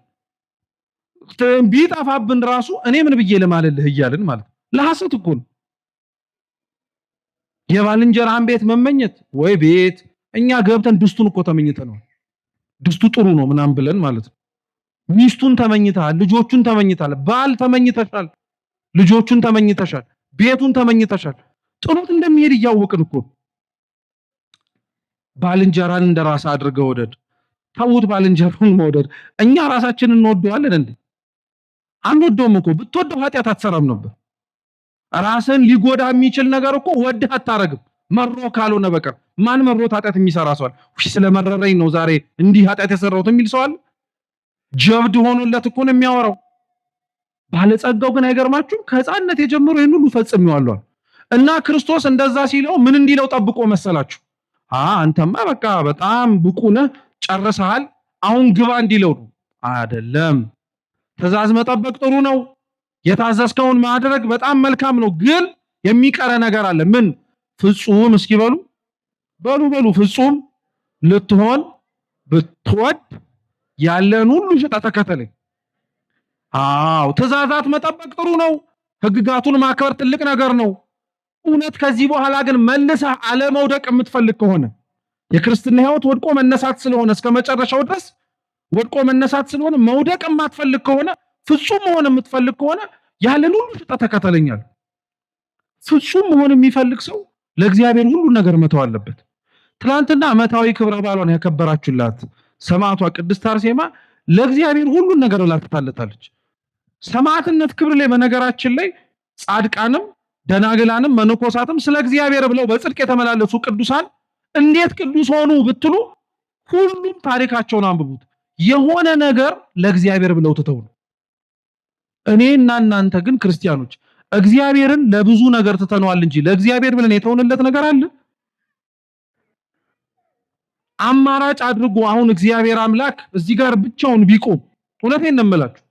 ቢጠፋብን ራሱ እኔ ምን ብዬ ለማለልህ እያልን ማለት ለሐሰት እኮ ነው። የባልንጀራህን ቤት መመኘት ወይ ቤት እኛ ገብተን ድስቱን እኮ ተመኝተናል። ድስቱ ጥሩ ነው ምናምን ብለን ማለት ነው። ሚስቱን ተመኝተሃል፣ ልጆቹን ተመኝተሃል፣ ባል ተመኝተሻል፣ ልጆቹን ተመኝተሻል፣ ቤቱን ተመኝተሻል። ጥሎት እንደሚሄድ እያወቅን እኮ ባልንጀራን እንደራስ አድርገህ ውደድ። ተውት ባልንጀራን መውደድ። እኛ ራሳችንን እንወደዋለን እንዴ? አንወደውም እኮ። ብትወደው ኃጢአት አትሰራም ነበር። ራስን ሊጎዳ የሚችል ነገር እኮ ወደህ አታረግም፣ መሮ ካልሆነ በቀር። ማን መሮት ኃጢአት የሚሰራ ሰው አለ? ስለመረረኝ ነው ዛሬ እንዲህ ኃጢአት የሰራሁት የሚል ሰው አለ? ጀብድ ሆኖለት እኮ ነው የሚያወራው። ባለጸጋው ግን አይገርማችሁም? ከሕፃንነት የጀመረው ይሄን ሁሉ ፈጽሜዋለሁ እና ክርስቶስ እንደዛ ሲለው ምን እንዲለው ጠብቆ መሰላችሁ? አንተማ በቃ በጣም ብቁ ነህ፣ ጨርሰሃል፣ አሁን ግባ እንዲለው ነው አይደለም። ትእዛዝ መጠበቅ ጥሩ ነው፣ የታዘዝከውን ማድረግ በጣም መልካም ነው። ግን የሚቀረ ነገር አለ። ምን? ፍጹም እስኪ በሉ ፍጹም ልትሆን ብትወድ ያለን ሁሉ ሽጠህ ተከተለኝ። ትእዛዛት መጠበቅ ጥሩ ነው፣ ህግጋቱን ማክበር ትልቅ ነገር ነው። እውነት ከዚህ በኋላ ግን መልሰህ አለመውደቅ የምትፈልግ ከሆነ የክርስትና ህይወት ወድቆ መነሳት ስለሆነ እስከ መጨረሻው ድረስ ወድቆ መነሳት ስለሆነ መውደቅ የማትፈልግ ከሆነ ፍጹም መሆን የምትፈልግ ከሆነ ያለን ሁሉ ሽጠህ ተከተለኛል። ፍጹም መሆን የሚፈልግ ሰው ለእግዚአብሔር ሁሉ ነገር መተው አለበት። ትናንትና ዓመታዊ ክብረ በዓሏን ያከበራችሁላት ሰማዕቷ ቅድስት አርሴማ ለእግዚአብሔር ሁሉ ነገር ላትታለታለች። ሰማዕትነት ክብር ላይ በነገራችን ላይ ጻድቃንም ደናግላንም መነኮሳትም ስለ እግዚአብሔር ብለው በጽድቅ የተመላለሱ ቅዱሳን እንዴት ቅዱስ ሆኑ ብትሉ ሁሉም ታሪካቸውን አንብቡት። የሆነ ነገር ለእግዚአብሔር ብለው ትተው ነው። እኔና እናንተ ግን ክርስቲያኖች እግዚአብሔርን ለብዙ ነገር ትተነዋል እንጂ ለእግዚአብሔር ብለን የተውንለት ነገር አለ? አማራጭ አድርጎ አሁን እግዚአብሔር አምላክ እዚህ ጋር ብቻውን ቢቆም፣ እውነቴን ነው የምላችሁ፣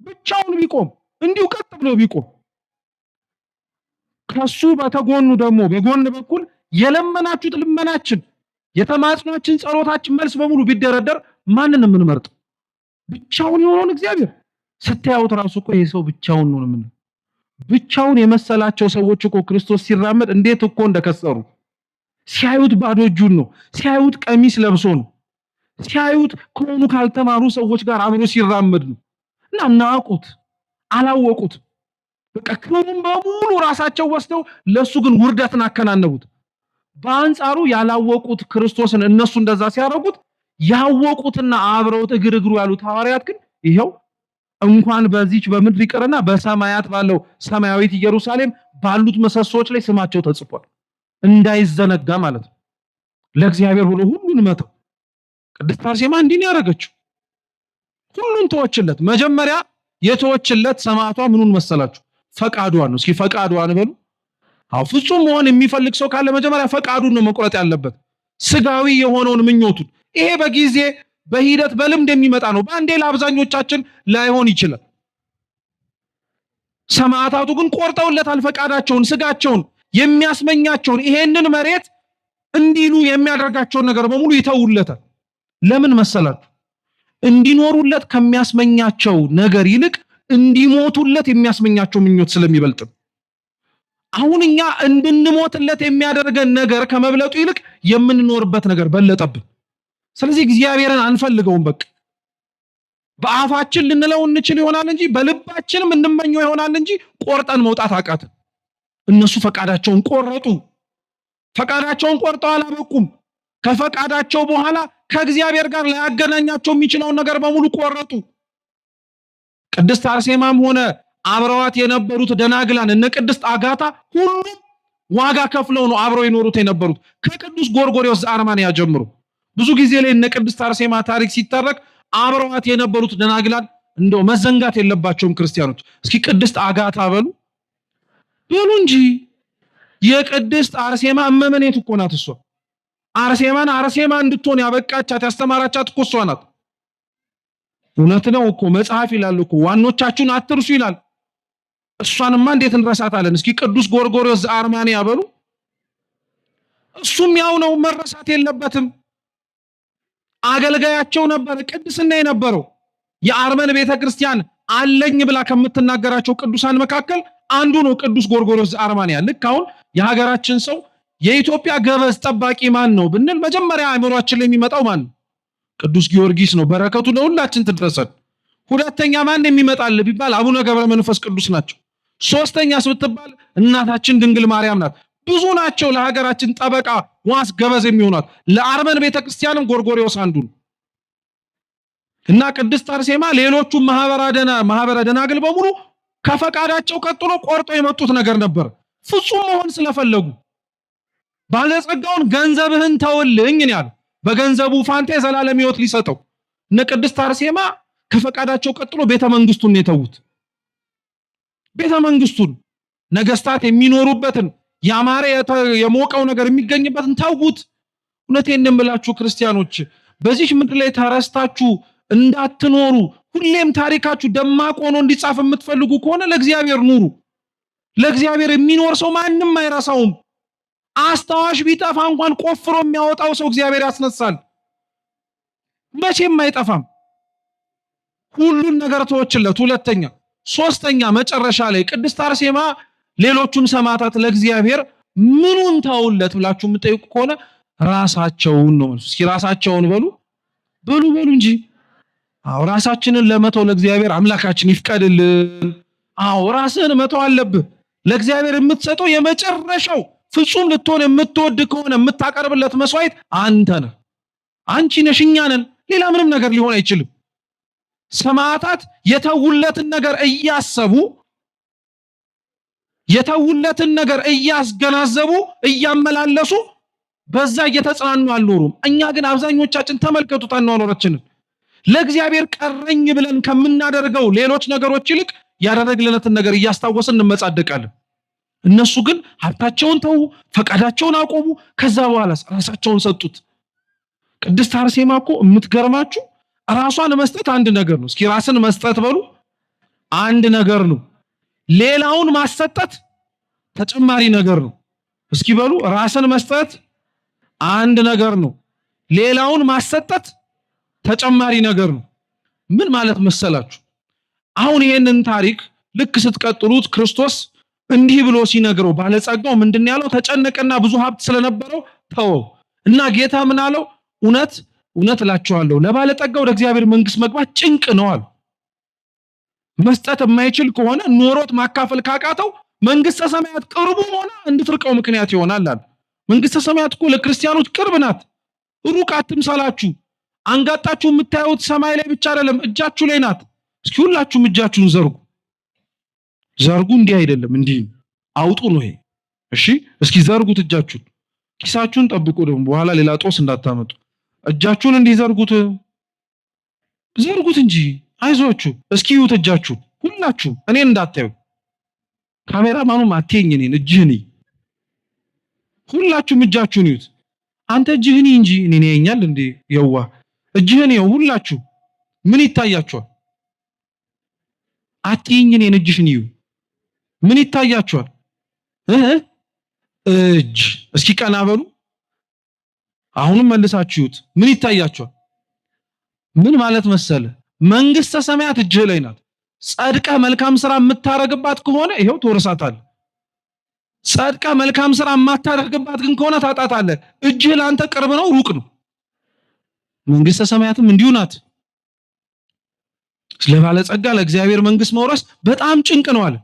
ብቻውን ቢቆም እንዲሁ ቀጥ ብሎ ቢቆም ከሱ በተጎኑ ደግሞ በጎን በኩል የለመናችሁት ልመናችን የተማጽኗችን ጸሎታችን መልስ በሙሉ ቢደረደር ማንንም የምንመርጥ? ብቻውን የሆነውን እግዚአብሔር ስታዩት ራሱ እኮ ይሄ ሰው ብቻውን ነው ምን ብቻውን የመሰላቸው ሰዎች እኮ ክርስቶስ ሲራመድ እንዴት እኮ እንደከሰሩ ሲያዩት ባዶ እጁን ነው፣ ሲያዩት ቀሚስ ለብሶ ነው፣ ሲያዩት ከሆኑ ካልተማሩ ሰዎች ጋር አብሮ ሲራመድ ነው። እና ናቁት፣ አላወቁት። በቃ ክብሩን በሙሉ ራሳቸው ወስደው ለሱ ግን ውርደትን አከናነቡት። በአንጻሩ ያላወቁት ክርስቶስን እነሱ እንደዛ ሲያረጉት ያወቁትና አብረውት እግር እግሩ ያሉት ሐዋርያት ግን ይሄው እንኳን በዚች በምድር ይቀርና በሰማያት ባለው ሰማያዊት ኢየሩሳሌም ባሉት መሰሶች ላይ ስማቸው ተጽፏል፣ እንዳይዘነጋ ማለት ነው። ለእግዚአብሔር ብሎ ሁሉን መተው። ቅድስት አርሴማ እንዲህ ነው ያደረገችው። ሁሉን ተወችለት። መጀመሪያ የተወችለት ሰማዕቷ ምኑን መሰላችሁ? ፈቃዷን ነው። እስኪ ፈቃዷን በሉ። ፍጹም መሆን የሚፈልግ ሰው ካለ መጀመሪያ ፈቃዱን ነው መቁረጥ ያለበት፣ ስጋዊ የሆነውን ምኞቱን። ይሄ በጊዜ በሂደት በልምድ የሚመጣ ነው። በአንዴ ለአብዛኞቻችን ላይሆን ይችላል። ሰማዕታቱ ግን ቆርጠውለታል ፈቃዳቸውን፣ ስጋቸውን፣ የሚያስመኛቸውን ይሄንን መሬት እንዲሉ የሚያደርጋቸውን ነገር በሙሉ ይተውለታል። ለምን መሰላችሁ? እንዲኖሩለት ከሚያስመኛቸው ነገር ይልቅ እንዲሞቱለት የሚያስመኛቸው ምኞት ስለሚበልጥ። አሁን እኛ እንድንሞትለት የሚያደርገን ነገር ከመብለጡ ይልቅ የምንኖርበት ነገር በለጠብን። ስለዚህ እግዚአብሔርን አንፈልገውም። በቃ በአፋችን ልንለው እንችል ይሆናል እንጂ በልባችንም እንመኘው ይሆናል እንጂ ቆርጠን መውጣት አቃተን። እነሱ ፈቃዳቸውን ቆረጡ። ፈቃዳቸውን ቆርጠው አላበቁም። ከፈቃዳቸው በኋላ ከእግዚአብሔር ጋር ሊያገናኛቸው የሚችለውን ነገር በሙሉ ቆረጡ። ቅድስት አርሴማም ሆነ አብረዋት የነበሩት ደናግላን እነ ቅድስት አጋታ ሁሉም ዋጋ ከፍለው ነው አብረው የኖሩት የነበሩት ከቅዱስ ጎርጎርዮስ ዘአርማንያ ጀምሮ። ብዙ ጊዜ ላይ እነ ቅድስት አርሴማ ታሪክ ሲተረክ አብረዋት የነበሩት ደናግላን እንደው መዘንጋት የለባቸውም ክርስቲያኖች። እስኪ ቅድስት አጋታ በሉ እንጂ የቅድስት አርሴማ እመመኔት እኮ ናት እሷ። አርሴማን አርሴማ እንድትሆን ያበቃቻት ያስተማራቻት እኮ እሷ ናት። እውነት ነው እኮ መጽሐፍ ይላል እኮ ዋኖቻችሁን አትርሱ ይላል። እሷንማ እንዴት እንረሳታለን? እስኪ ቅዱስ ጎርጎርዮስ ዘአርማንያ በሉ። እሱም ያው ነው፣ መረሳት የለበትም። አገልጋያቸው ነበር፣ ቅድስና የነበረው። የአርመን ቤተክርስቲያን አለኝ ብላ ከምትናገራቸው ቅዱሳን መካከል አንዱ ነው ቅዱስ ጎርጎርዮስ ዘአርማንያ። ልክ አሁን የሀገራችን ሰው የኢትዮጵያ ገበዝ ጠባቂ ማን ነው ብንል መጀመሪያ አእምሮአችን ላይ የሚመጣው ማን ነው? ቅዱስ ጊዮርጊስ ነው። በረከቱ ለሁላችን ትድረሰን። ሁለተኛ ማን የሚመጣል ቢባል አቡነ ገብረ መንፈስ ቅዱስ ናቸው። ሶስተኛስ ብትባል እናታችን ድንግል ማርያም ናት። ብዙ ናቸው ለሀገራችን ጠበቃ ዋስ ገበዝ የሚሆናት። ለአርመን ቤተክርስቲያንም ጎርጎርዮስ አንዱ ነው እና ቅድስት አርሴማ ሌሎቹም ማህበረ ደናግል በሙሉ ከፈቃዳቸው ቀጥሎ ቆርጦ የመጡት ነገር ነበር። ፍጹም መሆን ስለፈለጉ ባለጸጋውን ገንዘብህን ተውልኝ ያለ በገንዘቡ ፋንታ የዘላለም ሕይወት ሊሰጠው እነ ቅድስት አርሴማ ከፈቃዳቸው ቀጥሎ ቤተ መንግስቱን የተዉት። ቤተ መንግስቱን ነገስታት የሚኖሩበትን ያማረ የሞቀው ነገር የሚገኝበትን ተውት። እውነቴን የምላችሁ ክርስቲያኖች በዚህ ምድር ላይ ተረስታችሁ እንዳትኖሩ ሁሌም ታሪካችሁ ደማቅ ሆኖ እንዲጻፍ የምትፈልጉ ከሆነ ለእግዚአብሔር ኑሩ። ለእግዚአብሔር የሚኖር ሰው ማንም አይረሳውም። አስታዋሽ ቢጠፋ እንኳን ቆፍሮ የሚያወጣው ሰው እግዚአብሔር ያስነሳል። መቼም አይጠፋም። ሁሉን ነገር ተወችለት። ሁለተኛ ሶስተኛ መጨረሻ ላይ ቅድስት አርሴማ ሌሎቹም ሰማዕታት ለእግዚአብሔር ምኑን ተውለት ብላችሁ የምትጠይቁ ከሆነ ራሳቸውን ነው። እስኪ ራሳቸውን በሉ እንጂ። አዎ ራሳችንን ለመተው ለእግዚአብሔር አምላካችን ይፍቀድልን። አዎ ራስህን መተው አለብህ። ለእግዚአብሔር የምትሰጠው የመጨረሻው ፍጹም ልትሆን የምትወድ ከሆነ የምታቀርብለት መስዋዕት አንተ ነህ፣ አንቺ ነሽ፣ እኛ ነን። ሌላ ምንም ነገር ሊሆን አይችልም። ሰማዕታት የተውለትን ነገር እያሰቡ የተውለትን ነገር እያስገናዘቡ እያመላለሱ በዛ እየተጽናኑ አልኖሩም። እኛ ግን አብዛኞቻችን ተመልከቱት አኗኗራችንን ለእግዚአብሔር ቀረኝ ብለን ከምናደርገው ሌሎች ነገሮች ይልቅ ያደረግልነትን ነገር እያስታወስን እንመጻደቃለን። እነሱ ግን ሀብታቸውን ተው፣ ፈቃዳቸውን አቆሙ። ከዛ በኋላ ራሳቸውን ሰጡት። ቅድስት አርሴማ እኮ የምትገርማችሁ ራሷን መስጠት አንድ ነገር ነው። እስኪ ራስን መስጠት በሉ አንድ ነገር ነው። ሌላውን ማሰጠት ተጨማሪ ነገር ነው። እስኪ በሉ ራስን መስጠት አንድ ነገር ነው። ሌላውን ማሰጠት ተጨማሪ ነገር ነው። ምን ማለት መሰላችሁ? አሁን ይሄንን ታሪክ ልክ ስትቀጥሉት ክርስቶስ እንዲህ ብሎ ሲነግረው ባለጸጋው ምንድን ያለው? ተጨነቀና ብዙ ሀብት ስለነበረው ተወው እና ጌታ ምን አለው? እውነት እላችኋለሁ ለባለጠጋው ወደ እግዚአብሔር መንግስት መግባት ጭንቅ ነው አለ። መስጠት የማይችል ከሆነ ኖሮት ማካፈል ካቃተው መንግስተ ሰማያት ቅርቡ ሆነ እንድትርቀው ምክንያት ይሆናል አለ። መንግስተ ሰማያት እኮ ለክርስቲያኖች ቅርብ ናት። ሩቅ አትምሰላችሁ። አንጋጣችሁ የምታዩት ሰማይ ላይ ብቻ አይደለም፣ እጃችሁ ላይ ናት። እስኪ ሁላችሁም እጃችሁን ዘርጉ። እንዲህ አይደለም፣ እንዲህ አውጡ ነው ይሄ። እሺ እስኪ ዘርጉት እጃችሁን። ኪሳችሁን ጠብቁ ደግሞ በኋላ ሌላ ጦስ እንዳታመጡ። እጃችሁን እንዲዘርጉት ዘርጉት እንጂ አይዟችሁ። እስኪ ይዩት እጃችሁን ሁላችሁ፣ እኔን እንዳታዩ። ካሜራማኑም አትየኝ እኔን፣ እጅህን ሁላችሁም እጃችሁን ይዩት። አንተ እጅህን እንጂ እኔን ያየኛል እንዴ? የዋ እጅህን ይው ሁላችሁ። ምን ይታያችኋል? አትየኝ እኔን፣ እጅህን ይዩ። ምን ይታያችኋል? እጅ። እስኪ ቀና በሉ። አሁንም መልሳችሁት ምን ይታያችኋል? ምን ማለት መሰለ? መንግስተ ሰማያት እጅህ ላይ ናት። ጸድቀህ መልካም ስራ የምታረግባት ከሆነ ይሄው ትወርሳታለህ። ጸድቀህ መልካም ስራ የማታደርግባት ግን ከሆነ ታጣታለህ። እጅህ ላንተ ቅርብ ነው ሩቅ ነው? መንግስተ ሰማያትም እንዲሁ ናት። ስለባለጸጋ ለእግዚአብሔር መንግስት መውረስ በጣም ጭንቅ ነው አለ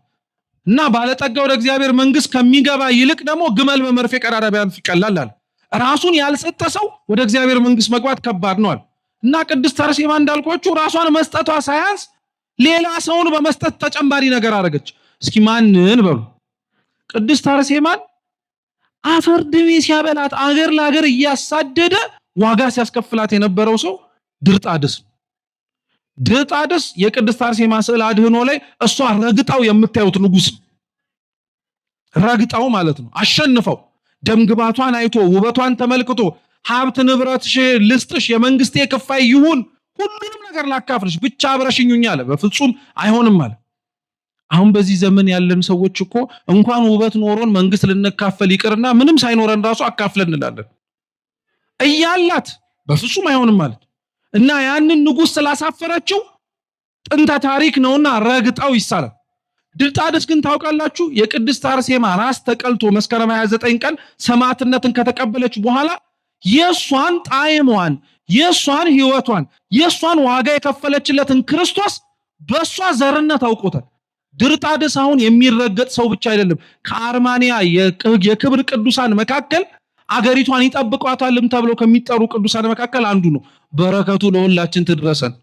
እና ባለጠጋ ወደ እግዚአብሔር መንግስት ከሚገባ ይልቅ ደግሞ ግመል በመርፌ ቀዳዳ ቢያልፍ ይቀላል አለ። ራሱን ያልሰጠ ሰው ወደ እግዚአብሔር መንግስት መግባት ከባድ ነው አለ እና ቅድስት አርሴማ እንዳልኳችሁ ራሷን መስጠቷ ሳያንስ ሌላ ሰውን በመስጠት ተጨማሪ ነገር አደረገች። እስኪ ማንን በሉ? ቅድስት አርሴማን አፈር ድሜ ሲያበላት አገር ለአገር እያሳደደ ዋጋ ሲያስከፍላት የነበረው ሰው ድርጣድስ የቅድስት አርሴማ ስዕል አድህኖ ላይ እሷ ረግጣው የምታዩት ንጉስ፣ ረግጣው ማለት ነው አሸንፈው ደምግባቷን አይቶ ውበቷን ተመልክቶ ሀብት ንብረትሽ ልስጥሽ፣ የመንግስቴ ክፋይ ይሁን፣ ሁሉንም ነገር ላካፍልሽ፣ ብቻ አብረሽኙኝ አለ። በፍጹም አይሆንም አለ። አሁን በዚህ ዘመን ያለን ሰዎች እኮ እንኳን ውበት ኖሮን መንግስት ልንካፈል ይቅርና ምንም ሳይኖረን ራሱ አካፍለን እንላለን እያላት በፍጹም አይሆንም ማለት እና ያንን ንጉስ ስላሳፈረችው ጥንተ ታሪክ ነውና ረግጣው ይሳላል። ድርጣድስ ግን ታውቃላችሁ የቅድስት አርሴማ ራስ ተቀልቶ መስከረም 29 ቀን ሰማዕትነትን ከተቀበለች በኋላ የሷን ጣዕሟን የሷን ህይወቷን የሷን ዋጋ የከፈለችለትን ክርስቶስ በሷ ዘርነት አውቆታል። ድርጣድስ አሁን የሚረገጥ ሰው ብቻ አይደለም። ከአርማንያ የክብር ቅዱሳን መካከል አገሪቷን ይጠብቋታልም ተብሎ ከሚጠሩ ቅዱሳን መካከል አንዱ ነው። በረከቱ ለሁላችን ትድረሰን።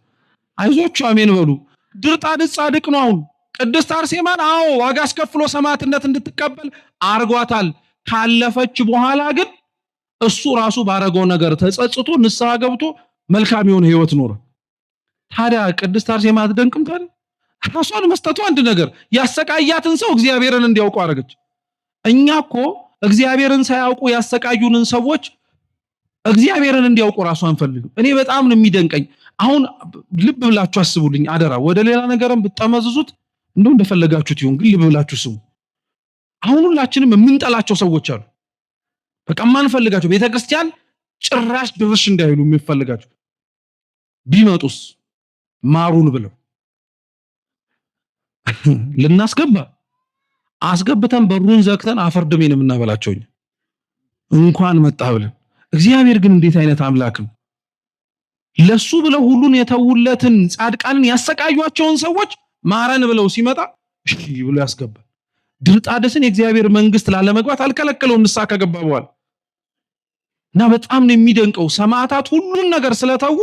አይዞቹ አሜን በሉ። ድርጣድስ ጻድቅ ነው። አሁን ቅድስት አርሴማን ዋጋ አስከፍሎ ሰማዕትነት እንድትቀበል አርጓታል። ካለፈች በኋላ ግን እሱ ራሱ ባረገው ነገር ተጸጽቶ ንስሐ ገብቶ መልካም የሆነ ህይወት ኖረ። ታዲያ ቅድስት አርሴማ አትደንቅም? ታዲያ ራሷን መስጠቱ አንድ ነገር፣ ያሰቃያትን ሰው እግዚአብሔርን እንዲያውቁ አረገች። እኛ እኮ እግዚአብሔርን ሳያውቁ ያሰቃዩንን ሰዎች እግዚአብሔርን እንዲያውቁ ራሱ አንፈልግም። እኔ በጣም ነው የሚደንቀኝ። አሁን ልብ ብላችሁ አስቡልኝ አደራ። ወደ ሌላ ነገርም ብትጠመዝዙት እንደፈለጋችሁት ይሁን፣ ግን ልብ ብላችሁ ስሙ። አሁን ሁላችንም የምንጠላቸው ሰዎች አሉ። በቃ ማንፈልጋቸው ቤተክርስቲያን ጭራሽ ድርሽ እንዳይሉ የሚፈልጋቸው ቢመጡስ ማሩን ብለው ልናስገባ አስገብተን በሩን ዘግተን አፈርድሜን የምናበላቸው እንኳን መጣ ብለን። እግዚአብሔር ግን እንዴት አይነት አምላክ ነው! ለሱ ብለው ሁሉን የተውለትን ጻድቃንን ያሰቃዩአቸውን ሰዎች ማረን ብለው ሲመጣ እሺ ብሎ ያስገባል። ድርጣድስን የእግዚአብሔር መንግስት ላለመግባት አልከለከለውም ንስሐ ከገባ በኋላ። እና በጣም ነው የሚደንቀው። ሰማዕታት ሁሉን ነገር ስለተው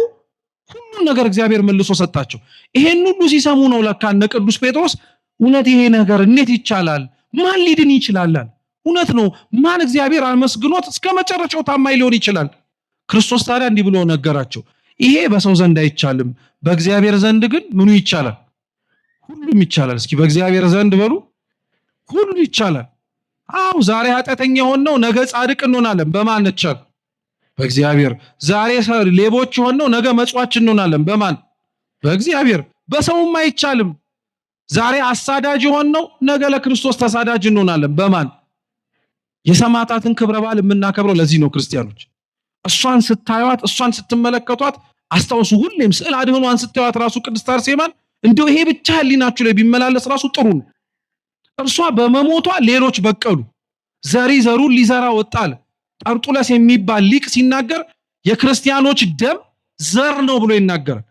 ሁሉን ነገር እግዚአብሔር መልሶ ሰጣቸው። ይሄን ሁሉ ሲሰሙ ነው ለካ እነ ቅዱስ ጴጥሮስ እውነት ይሄ ነገር እንዴት ይቻላል? ማን ሊድን ይችላል? እውነት ነው። ማን እግዚአብሔር አመስግኖት እስከ መጨረሻው ታማኝ ሊሆን ይችላል? ክርስቶስ ታዲያ እንዲህ ብሎ ነገራቸው፣ ይሄ በሰው ዘንድ አይቻልም፣ በእግዚአብሔር ዘንድ ግን ምኑ ይቻላል? ሁሉም ይቻላል። እስኪ በእግዚአብሔር ዘንድ በሉ፣ ሁሉ ይቻላል። ዛሬ ኃጢአተኛ ሆነው ነገ ጻድቅ እንሆናለን። በማን ይቻላል? በእግዚአብሔር። ዛሬ ሌቦች ሆነው ነገ መጽዋች እንሆናለን። በማን? በእግዚአብሔር። በሰውም አይቻልም። ዛሬ አሳዳጅ ሆነው ነገ ለክርስቶስ ተሳዳጅ እንሆናለን። በማን? የሰማዕታትን ክብረ በዓል የምናከብረው ለዚህ ነው ክርስቲያኖች። እሷን ስታዩት እሷን ስትመለከቷት አስታውሱ። ሁሌም ስዕል አድህኗን ስታዩት ራሱ ቅድስት አርሴማን እንደው ይሄ ብቻ ህሊናችሁ ላይ ቢመላለስ ራሱ ጥሩ ነው። እርሷ በመሞቷ ሌሎች በቀሉ። ዘሩን ሊዘራ ወጣል። ጠርጡለስ የሚባል ሊቅ ሲናገር የክርስቲያኖች ደም ዘር ነው ብሎ ይናገራል።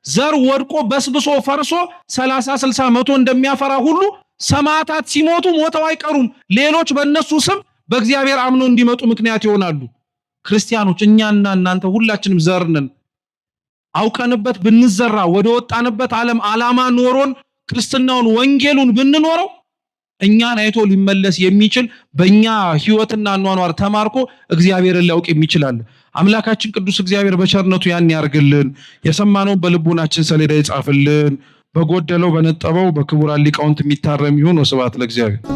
ዘር ወድቆ በስብሶ ፈርሶ 30 60 መቶ እንደሚያፈራ ሁሉ ሰማዕታት ሲሞቱ ሞተው አይቀሩም። ሌሎች በእነሱ ስም በእግዚአብሔር አምነው እንዲመጡ ምክንያት ይሆናሉ። ክርስቲያኖች እኛና እናንተ ሁላችንም ዘር ነን። አውቀንበት ብንዘራ ወደ ወጣንበት ዓለም ዓላማ ኖሮን ክርስትናውን ወንጌሉን ብንኖረው እኛን አይቶ ሊመለስ የሚችል በእኛ ህይወትና ኗኗር ተማርኮ እግዚአብሔርን ሊያውቅ የሚችላል። አምላካችን ቅዱስ እግዚአብሔር በቸርነቱ ያን ያርግልን። የሰማነውን በልቡናችን ሰሌዳ ይጻፍልን። በጎደለው በነጠበው በክቡራን ሊቃውንት የሚታረም ይሁን። ወስብሐት ለእግዚአብሔር።